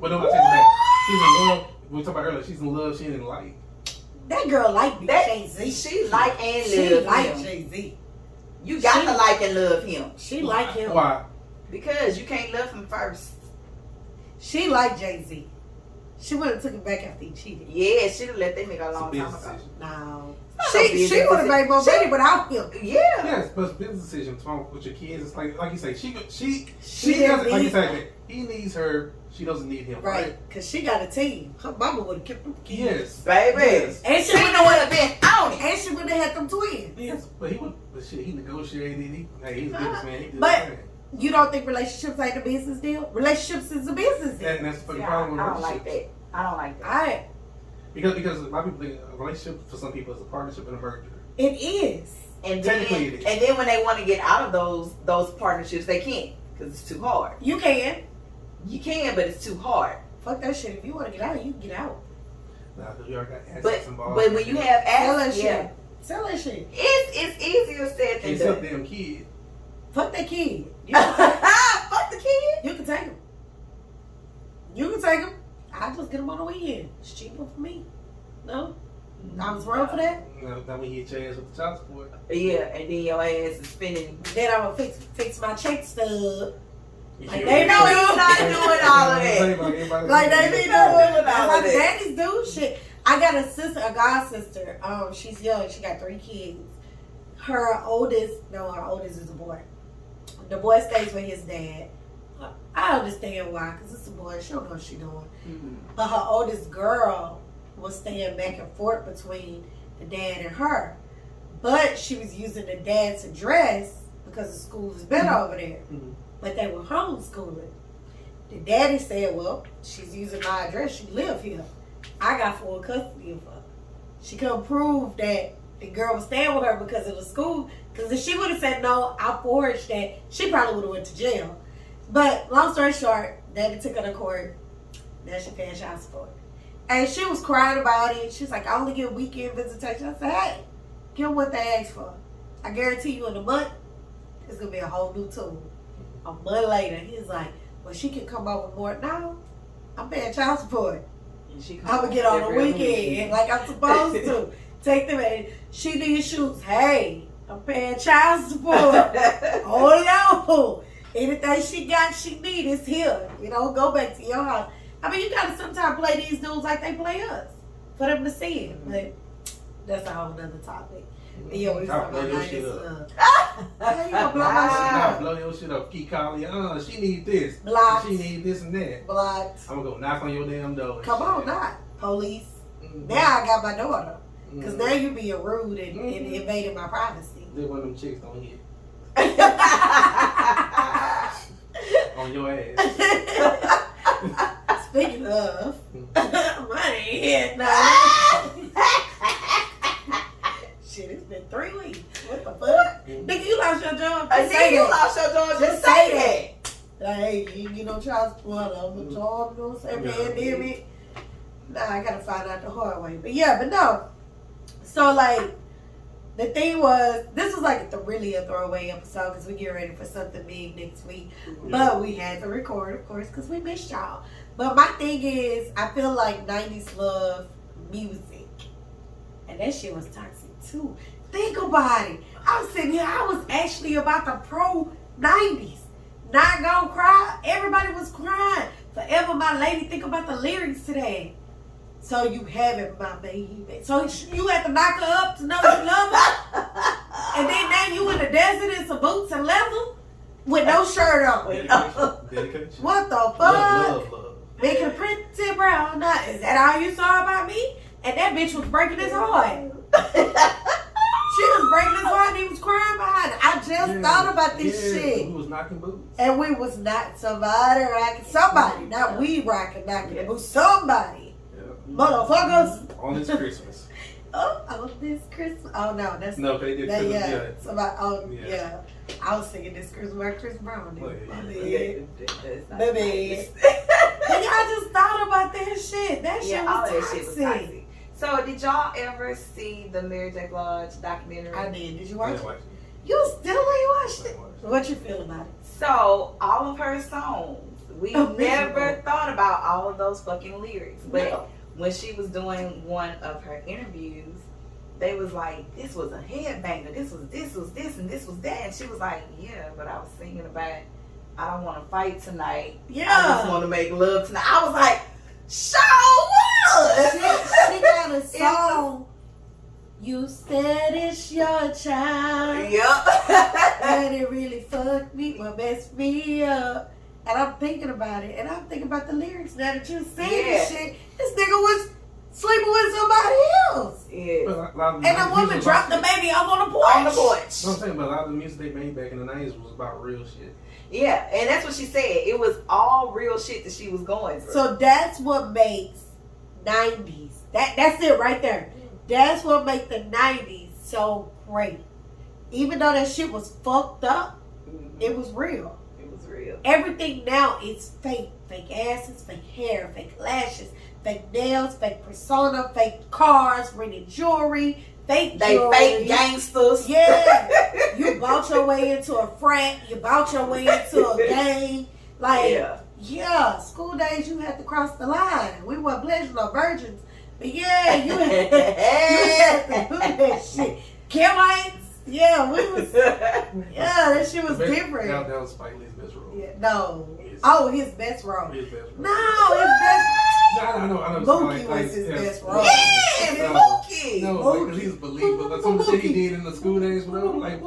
But no, I take it back. She's in love. We talked about earlier. She's in love. She didn't like. That girl like Jay-Z. She like and She love like him. Jay-Z. You got to like and love him. She like him. Why? Because you can't love him first. She like Jay-Z. She would have took it back after he cheated. Yeah, she'd have let that nigga a It's a long time business ago. decision. No. She She would have made more money without him. Yeah. Yes, but it's a business decision with your kids. It's like you say, she She doesn't, like you needs say, he needs her. She doesn't need him. Right. Because she got a team. Her mama would have kept them kids. Yes, Baby. Yes. And she She would would have have been on it. and she would have had them twins. Yes, but he negotiated. He's a businessman. He did But- his thing. You don't think relationships ain't a business deal? Relationships is a business deal. And that's the fucking Yeah, problem with I don't like relationships. that. I don't like that. Alright. Because a lot of people think a relationship for some people is a partnership and a merger. It is. And then, Technically it is. and then when they want to get out of those partnerships, they can't because it's too hard. You can. You can, but it's too hard. Fuck that shit. If you want to get out, you can get out. Nah, because you already got assets But involved. but when you have Sell that assets, shit. yeah, Sell that shit. it's easier said than Can't sell done. damn kid. Fuck that kid. You can take him. Fuck the kid. You can take him. You can take him. I just get him on the weekend. It's cheaper for me. No? I was wrong for that. Now when you hit your ass with the child support. Yeah, and then your ass is spending. Then I'm going to fix my check stub. Like you they know he's not doing all of that. Like they be Doing doing. all That's of how that. daddies do shit. I got a sister, a god sister. She's young. She got 3 kids. Her oldest is a boy. The boy stays with his dad. I understand why, because it's a boy. She don't know what she's doing. Mhm. But her oldest girl was staying back and forth between the dad and her. But she was using the dad's address because the school is better over there. Mhm. But they were homeschooling. The daddy said, well, she's using my address. She live here. I got full custody of her. She couldn't prove that the girl was staying with her because of the school. Because if she would have said no, I forged that, she probably would have went to jail. But long story short, daddy took her to court. Now she paying child support. And she was crying about it. She was like, I only get weekend visitation. I said, hey, give them what they asked for. I guarantee you in a month, it's going to be a whole new tool. A month later, he's like, well, she can come over more. No, I'm paying child support. And she I would get on the every weekend like I'm supposed to. Take them in. She needs shoes. Hey, I'm paying child support. Oh no. Anything she got, she need is here. You know, go back to your house. I mean, you gotta sometimes play these dudes like they play us for them to see it. But that's a whole nother topic. Yeah, we I'll talking blow about your shit 90s. up. How you gonna blow my shit I'll up? blow your shit up. Keep calling you. She need this. Blocked. She need this and that. Blocked. I'm gonna go knock on your damn door. and Come shit. on, not police. Mhm. Now I got my daughter. Because Mhm. now you being rude and Mhm. invading my privacy. Just one of them chicks don't hit on your ass. Speaking of, Mm-hmm. I ain't hit nothing. Shit, it's been 3 weeks. What the fuck? Nigga, you lost your job. I Just see say you that. lost your job. Just Just say say that. Like, hey, you ain't get no child support. I'm a job, you know what I'm saying? Pandemic. Nah, I gotta find out the hard way. But yeah, but no. So, like, the thing was, this was like really a throwaway episode because we get ready for something big next week. But we had to record, of course, because we missed y'all. But my thing is, I feel like 90s love music. And that shit was toxic too. Think about it. I was sitting here, I was actually about the pro 90s. Not gonna cry. Everybody was crying. Forever my lady, think about the lyrics today. So you have it, my baby. So you had to knock her up to know you love her. And then now you in the desert in some boots and leather with no shirt on. Dedication. What the fuck? Love. Making a pretty brown nut. Is that all you saw about me? And that bitch was breaking his heart. She was breaking his heart and he was crying behind it. I just thought about this shit. We was knocking boots. And we was not somebody rocking somebody. Not we rocking the boots. Somebody. Yeah. Motherfuckers. On this Christmas. Oh, this Christmas. Oh no, that's No, they did that, Christmas. yeah. Yeah. Somebody. Oh Yeah. yeah. I was singing this Christmas by Chris Brown. Well, My yeah. bad. That's not My nice. bad. But I just thought about that shit. That shit Yeah, all was that toxic. shit was toxic. So, did y'all ever see the Mary J. Blige documentary? I did. Did you I watch didn't it? watch it. You still ain't watched I it. didn't watch it. What you feel about it? So, all of her songs We Oh, never miserable. thought about all of those fucking lyrics. But No. when she was doing one of her interviews, they was like, this was a headbanger. This was this, and this was that. And she was like, yeah, but I was singing about, I don't want to fight tonight. Yeah. I just want to make love tonight. I was like, show what? She got a song. You said it's your child. Yep. And it really fucked me, messed me up. And I'm thinking about it. And I'm thinking about the lyrics now that you said this shit. This nigga was sleeping with somebody else. Yeah. And the woman dropped the baby up on the porch. On the porch. I'm saying, but a lot of the music they made back in the 90s was about real shit. Yeah, and that's what she said. It was all real shit that she was going through. So that's what makes 90s. That's it right there. That's what makes the 90s so great. Even though that shit was fucked up, it was real. It was real. Everything now is fake. Fake asses, fake hair, fake lashes, fake nails, fake persona, fake cars, rented jewelry, fake jewelry. Fake gangsters. Yeah. You bought your way into a frat. You bought your way into a gang. Like, yeah, school days you had to cross the line. We weren't pledging no virgins. But yeah, you had to do that shit. Kemites. Yeah, we was. Yeah, that shit was different. That was Spike Lee's best role. Yeah, no. His His best role. best role. No, his best. I know. Mookie was his best role. Yeah, Mookie. No, because he's believable. Like some of the shit he did in the school days, whatever. Like,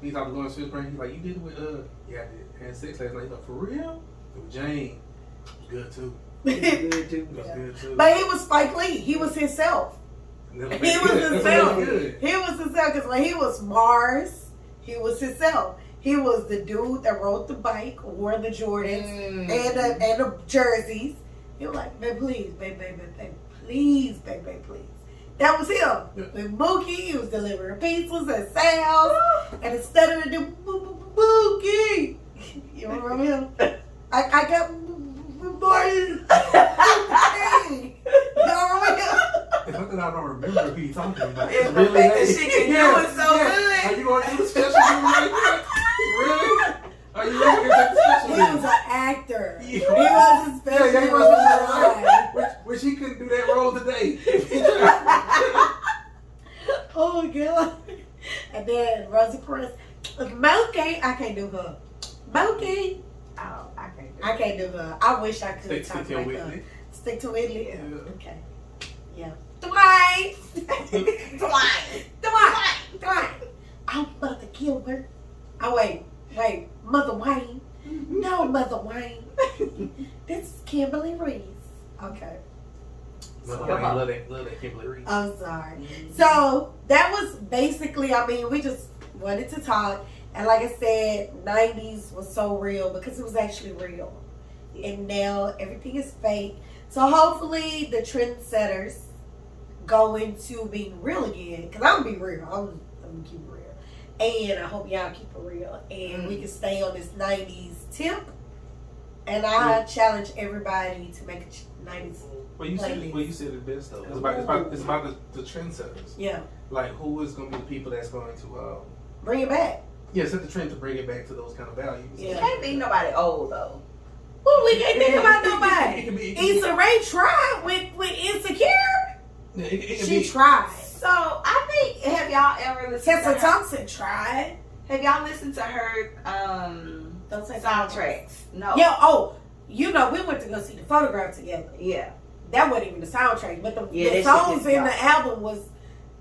he's out going to his brain. He's like, you did it with yeah, I did. Had sex last night. He's like, for real? With Jane. It was good too. It was good too. But he was Spike Lee. He was himself. He was himself. He was himself because when he was Mars, he was himself. He was the dude that rode the bike, wore the Jordans and the jerseys. He was like, man, please, baby, please. That was him. With Mookie, he was delivering pizzas at Sal's, and instead of the Mookie, you remember him? I got Martin. Y'all remember him? It's not that I don't remember who you're talking about. It's the fact that she can do it so good. Are you going to do the special like that? Really? Are you really going to take the special? He was an actor. He was a special. Yeah, he was which he couldn't do that role today. Oh God. And then Rosie Perez. Mookie, I can't do her. Mookie. Oh, I can't do her. I wish I could Stick talk to like Whitney. her. Stick to Whitney? Yeah. Okay. Yeah. Dwight. I'm Mother Gilbert. Oh, wait. Mother Wayne. No, Mother Wayne. This is Kimberly Reese. Okay. Love that Kimberly Reese. I'm sorry. So that was basically, we just wanted to talk. And like I said, 90s was so real because it was actually real. And now everything is fake. So hopefully the trendsetters go into being real again. Because I'm going to be real. I'm going to keep it real. And I hope y'all keep it real. And we can stay on this 90s tip. And I challenge everybody to make a 90s Well, you said it best though. It's about the trendsetters. Yeah. Like who is going to be the people that's going to bring it back. Yeah, set the trend to bring it back to those kind of values. Yeah. It can't be nobody old though. Well, we can't think about nobody. It can be. Issa Rae tried with Insecure. Yeah, She tried. So I think, have y'all ever listened Tessa to Thompson tried. Have y'all listened to her Don't say soundtracks? No. Yeah. We went to go see the Photograph together. Yeah. That wasn't even the soundtrack, but the that songs shit in the album was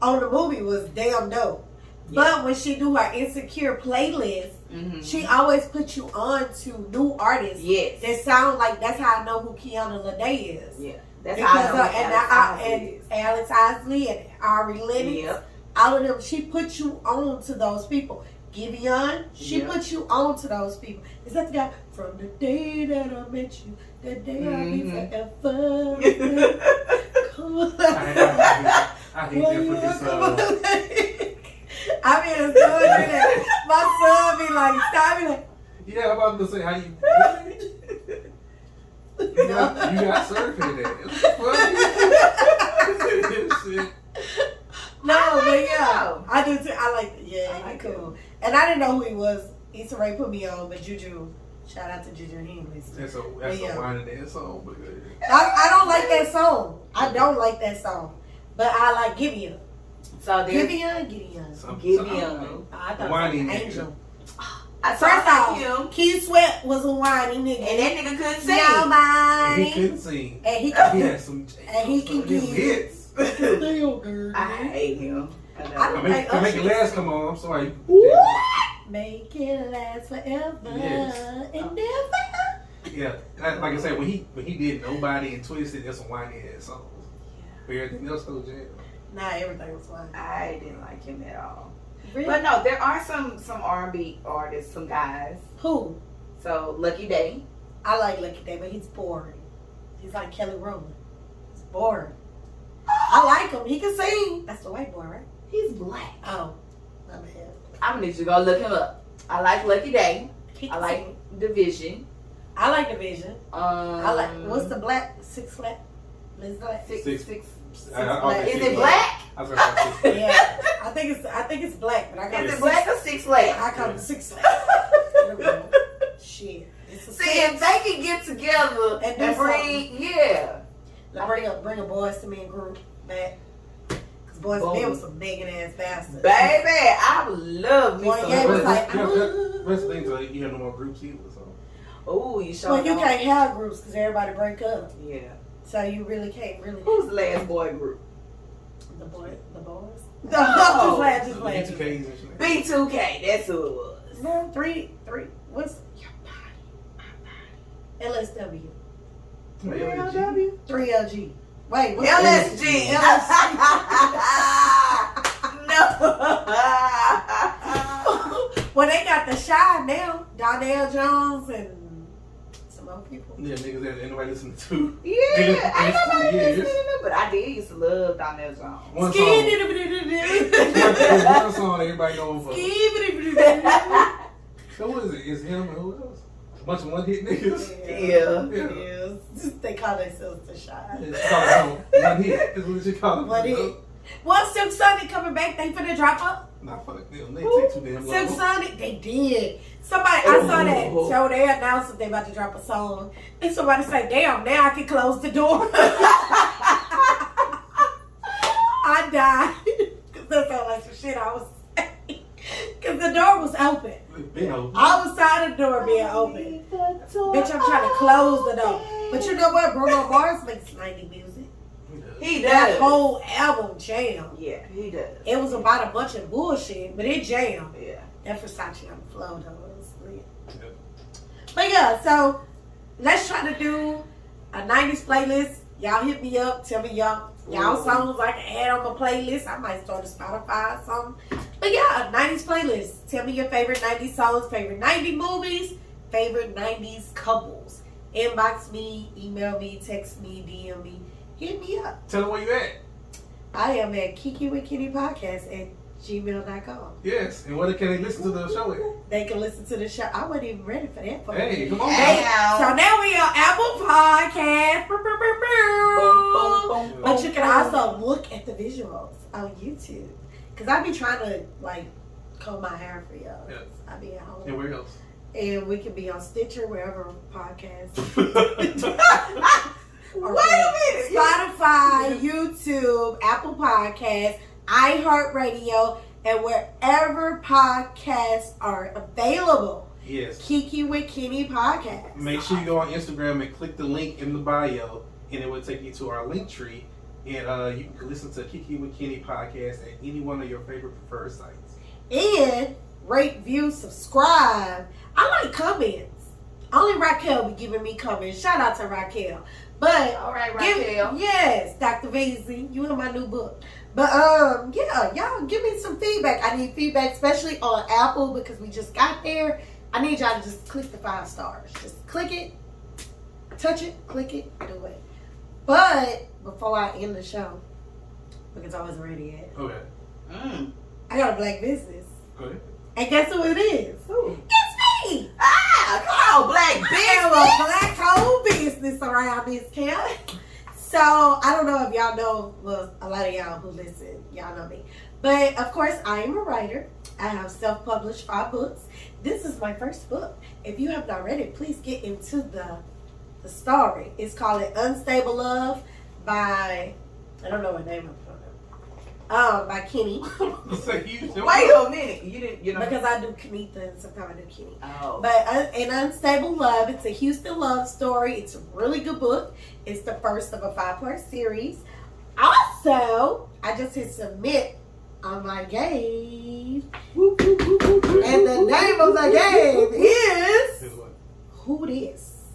on the movie was damn dope. Yeah. But when she do her Insecure playlist, she always puts you on to new artists. Yes. That sound like that's how I know who Kiana Lede is. Yeah. That's because how I know and Alex Isley and Ari Lennox. Yep. All of them, she puts you on to those people. Giveon, she puts you on to those people. Is that the guy from the day that I met you, the day I'll be forever? Come on. I hate that for this. I mean, that. My son be like, stop me like. Yeah, I'm about to say how you. You got surfing that. It's funny. No, but yeah, I do too. I like it. Yeah, he cool. And I didn't know who he was. Issa Rae put me on, but Juju, Shout out to Ginger Henley. That's a whining ass song. But I don't like that song. I don't like that song. But I like Gideon. So Gideon. Gideon. I thought whiny it was nigga. Angel. I First like off, him, Keith Sweat was a whiny nigga. and that nigga couldn't sing. And he Nobody. couldn't sing. And he had some And he can them get- hits. Still girl. I hate him. I don't Make like it last. Come on. I'm sorry. Make it last forever Yes. and never. Yeah, like I said, when he did Nobody and Twisted, that's some whiny ass songs. But everything else though, jam. Nah, everything was fine. I didn't like him at all. Really? But no, there are some R&B artists, some guys. Who? So Lucky Day. I like Lucky Day, but he's boring. He's like Kelly Rowland. He's boring. I like him. He can sing. That's the white boy, right? He's black. Oh, my bad. I'm gonna need you to go look him up. I like Lucky Day. He I can like sing. Division. I like Division. I like. What's the black? Six Flat? Liz Black? six? Six. Black. Is it black? I was gonna say Six. Yeah, I think it's black, but I got Is it it black or 6 flat? I call it 6 Flat. Shit, it's a See, six. if they can get together And do and bring, Bring a Boys to Men group back. Cause Boys to Men was some naked ass bastards. baby, I would love me Boy, some. yeah, it was Boys. like, That's the thing. So you have no more groups either. So Oh, you sure well, you don't. can't have groups because everybody break up. Yeah. So you really can't really. Who's the last boy group? The boys. Oh. Just playing. B2Ks and shit. B2K, that's who it was. No, three. What's your body? LSW. LSG? 3LG. Wait, what's LSG. No. Well, they got the Shy now. Donnell Jones and some other people. Yeah, niggas that ain't nobody listening to. Yeah, ain't nobody years. listening to them, but I did used to love Donnell Jones. One song everybody known for. So what is it? It's him and who else? A bunch of one hit niggas. Yeah. They call themselves the Shy. It's called one hit. That's what you call it. One hit. Well, Silk Sonic coming back. They finna drop up. Nah, fuck them. They take too damn long. Silk Sonic, they did. Somebody, I saw that show. They announced that they about to drop a song, and somebody say, "Damn, now I can close the door." I died because that sounded like some shit I was saying. Because the door was open. I was tired of the door being open. Bitch, I'm trying to close the door. But you know what? Bruno Mars makes 90 music. He That does. whole album jammed. Yeah, he does. It was about a bunch of bullshit, but it jammed. Yeah. That Versace on the floor though was lit. But yeah, so let's try to do a 90s playlist. Y'all hit me up. Tell me y'all songs I can add on my playlist. I might start a Spotify or something. But yeah, a 90s playlist. Tell me your favorite 90s songs, favorite 90s movies, favorite 90s couples. Inbox me, email me, text me, DM me. Hit me up. Tell them where you at. I am at Kiki with Kitty Podcast at gmail.com. Yes, and where can they listen to the show at? They can listen to the show. I wasn't even ready for that. Hey, come on. So now we on Apple Podcast. Boom, boom, But you can also look at the visuals on YouTube. Because I be trying to, like, comb my hair for y'all. Yes. I be at home. And where else? And we can be on Stitcher, wherever podcasts. Wait a minute. Spotify, YouTube, Apple Podcasts, iHeartRadio, and wherever podcasts are available. Yes. Kiki with Kenny Podcast. Make sure you go on Instagram and click the link in the bio, and it will take you to our link tree. And you can listen to Kiki with Kenny Podcast at any one of your favorite preferred sites. And rate, view, subscribe. I like comments. Only Raquel be giving me comments. Shout out to Raquel. But All right, Raquel. yes, Dr. Veazey, you in my new book. But yeah, y'all give me some feedback. I need feedback, especially on Apple because we just got there. I need y'all to just click the 5 stars. Just click it, touch it, click it, do it. But before I end the show, because I wasn't ready yet, Okay. I got a black business. Go ahead. And guess who it is? Who? It's me! Ah, come on, black I have bitch. a black home business around this camp. So I don't know if y'all know, well, a lot of y'all who listen, y'all know me. But of course, I am a writer. I have self-published 5 books. This is my first book. If you have not read it, please get into the story. It's called Unstable Love by, I don't know what name I'm from. By Kenny. Wait a minute. You know. Because I do Kenitha and sometimes I do Kenny. Oh. But An Unstable Love, it's a Houston love story. It's a really good book. It's the first of a 5-part series. Also, I just hit submit on my game. And the name of the game is Who This?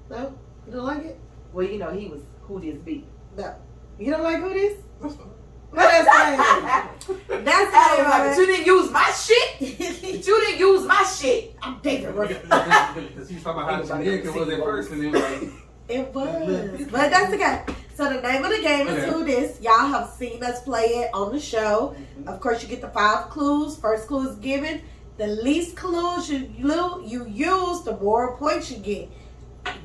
No? You don't like it? Well, you know, he was Who This Be. No. You don't like Who This? That's fine. What that's saying? That's Hey, how but you didn't use my shit. But you didn't use my shit. I'm David Ruffin. Because he was talking about how generic it was at first, and then like, It was. But that's okay. So the name of the game is Who This. Y'all have seen us play it on the show. Of course, you get the 5 clues. First clue is given. The least clues you use, the more points you get.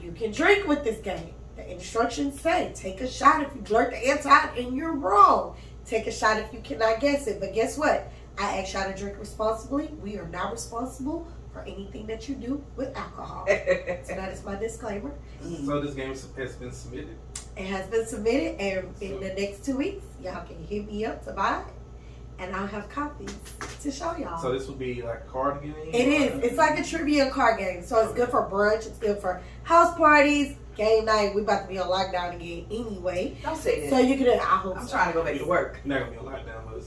You can drink with this game. The instructions say, take a shot if you blurt the answer out and you're wrong. Take a shot if you cannot guess it. But guess what? I ask y'all to drink responsibly. We are not responsible for anything that you do with alcohol. So that is my disclaimer. so this game has been submitted. It has been submitted, and in the next 2 weeks, y'all can hit me up to buy it, and I'll have copies to show y'all. So this will be like a card game? It is. It's like a trivia card game. So it's good for brunch. It's good for house parties, game night. We about to be on lockdown again anyway. Don't say that. So you can. I hope. I'm trying to go back to work. Not gonna be a lockdown, but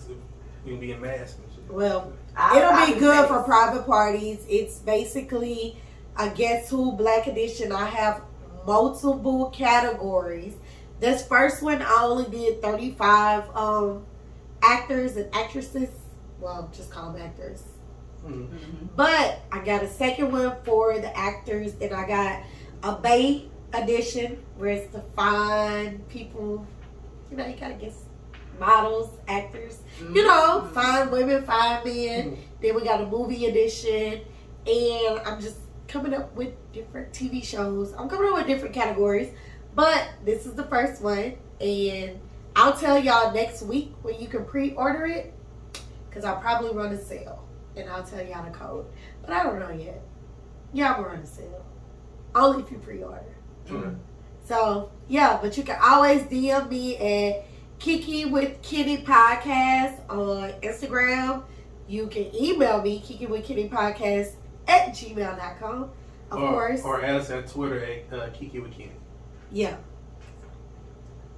you'll be in masks and shit. Well, I'll it'll be be good safe. for private parties. It's basically a Guess Who Black Edition. I have multiple categories. This first one, I only did 35 actors and actresses. Well, just call them actors. Mm-hmm. But I got a second one for the actors, and I got a Bay edition where it's to find people. You know, you gotta guess models, actors. You know, find women, find men. Then we got a movie edition, and I'm just coming up with different TV shows. I'm coming up with different categories, but this is the first one, and I'll tell y'all next week when you can pre-order it, because I'll probably run a sale, and I'll tell y'all the code, but I don't know yet. Yeah, I'm gonna run a sale, only if you pre-order. Okay. So yeah, but you can always DM me at Kiki with Kitty Podcast on Instagram. You can email me, Kiki with Kitty Podcast at gmail.com. Of course. Or add us on Twitter at Kiki with Kenny. Yeah.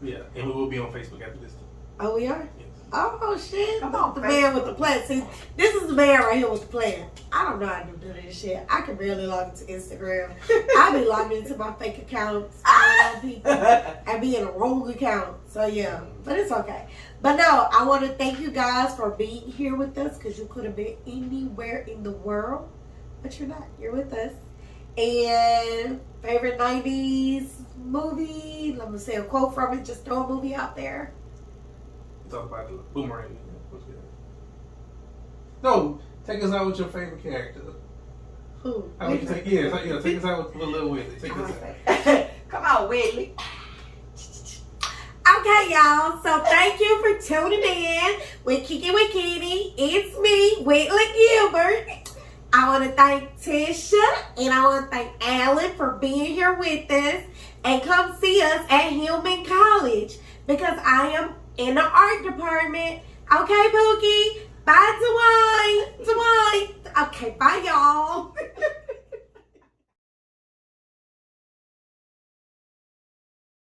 Yeah, and we will be on Facebook after this. Oh, we are? Yes. Oh, shit. Come on, The man with the plan. See, this is the man right here with the plan. I don't know how to do this shit. I can barely log into Instagram. I be logging into my fake accounts, following on people, and be in a rogue account. So, yeah. But it's okay. But no, I want to thank you guys for being here with us, because you could have been anywhere in the world. But you're not. You're with us. And favorite 90s movie. Let me say a quote from it. Just throw a movie out there. Talk about the Boomerang. No, take us out with your favorite character. Who? How would you take? Take us out with Lil Whitley. Take us out. Come on, Whitley. Okay, y'all. So thank you for tuning in with Kiki with Kitty. It's me, Whitley Gilbert. I want to thank Tisha and I want to thank Alan for being here with us. And come see us at Hillman College, because I am in the art department. Okay, Pookie. Bye, Dwayne. Okay, bye, y'all.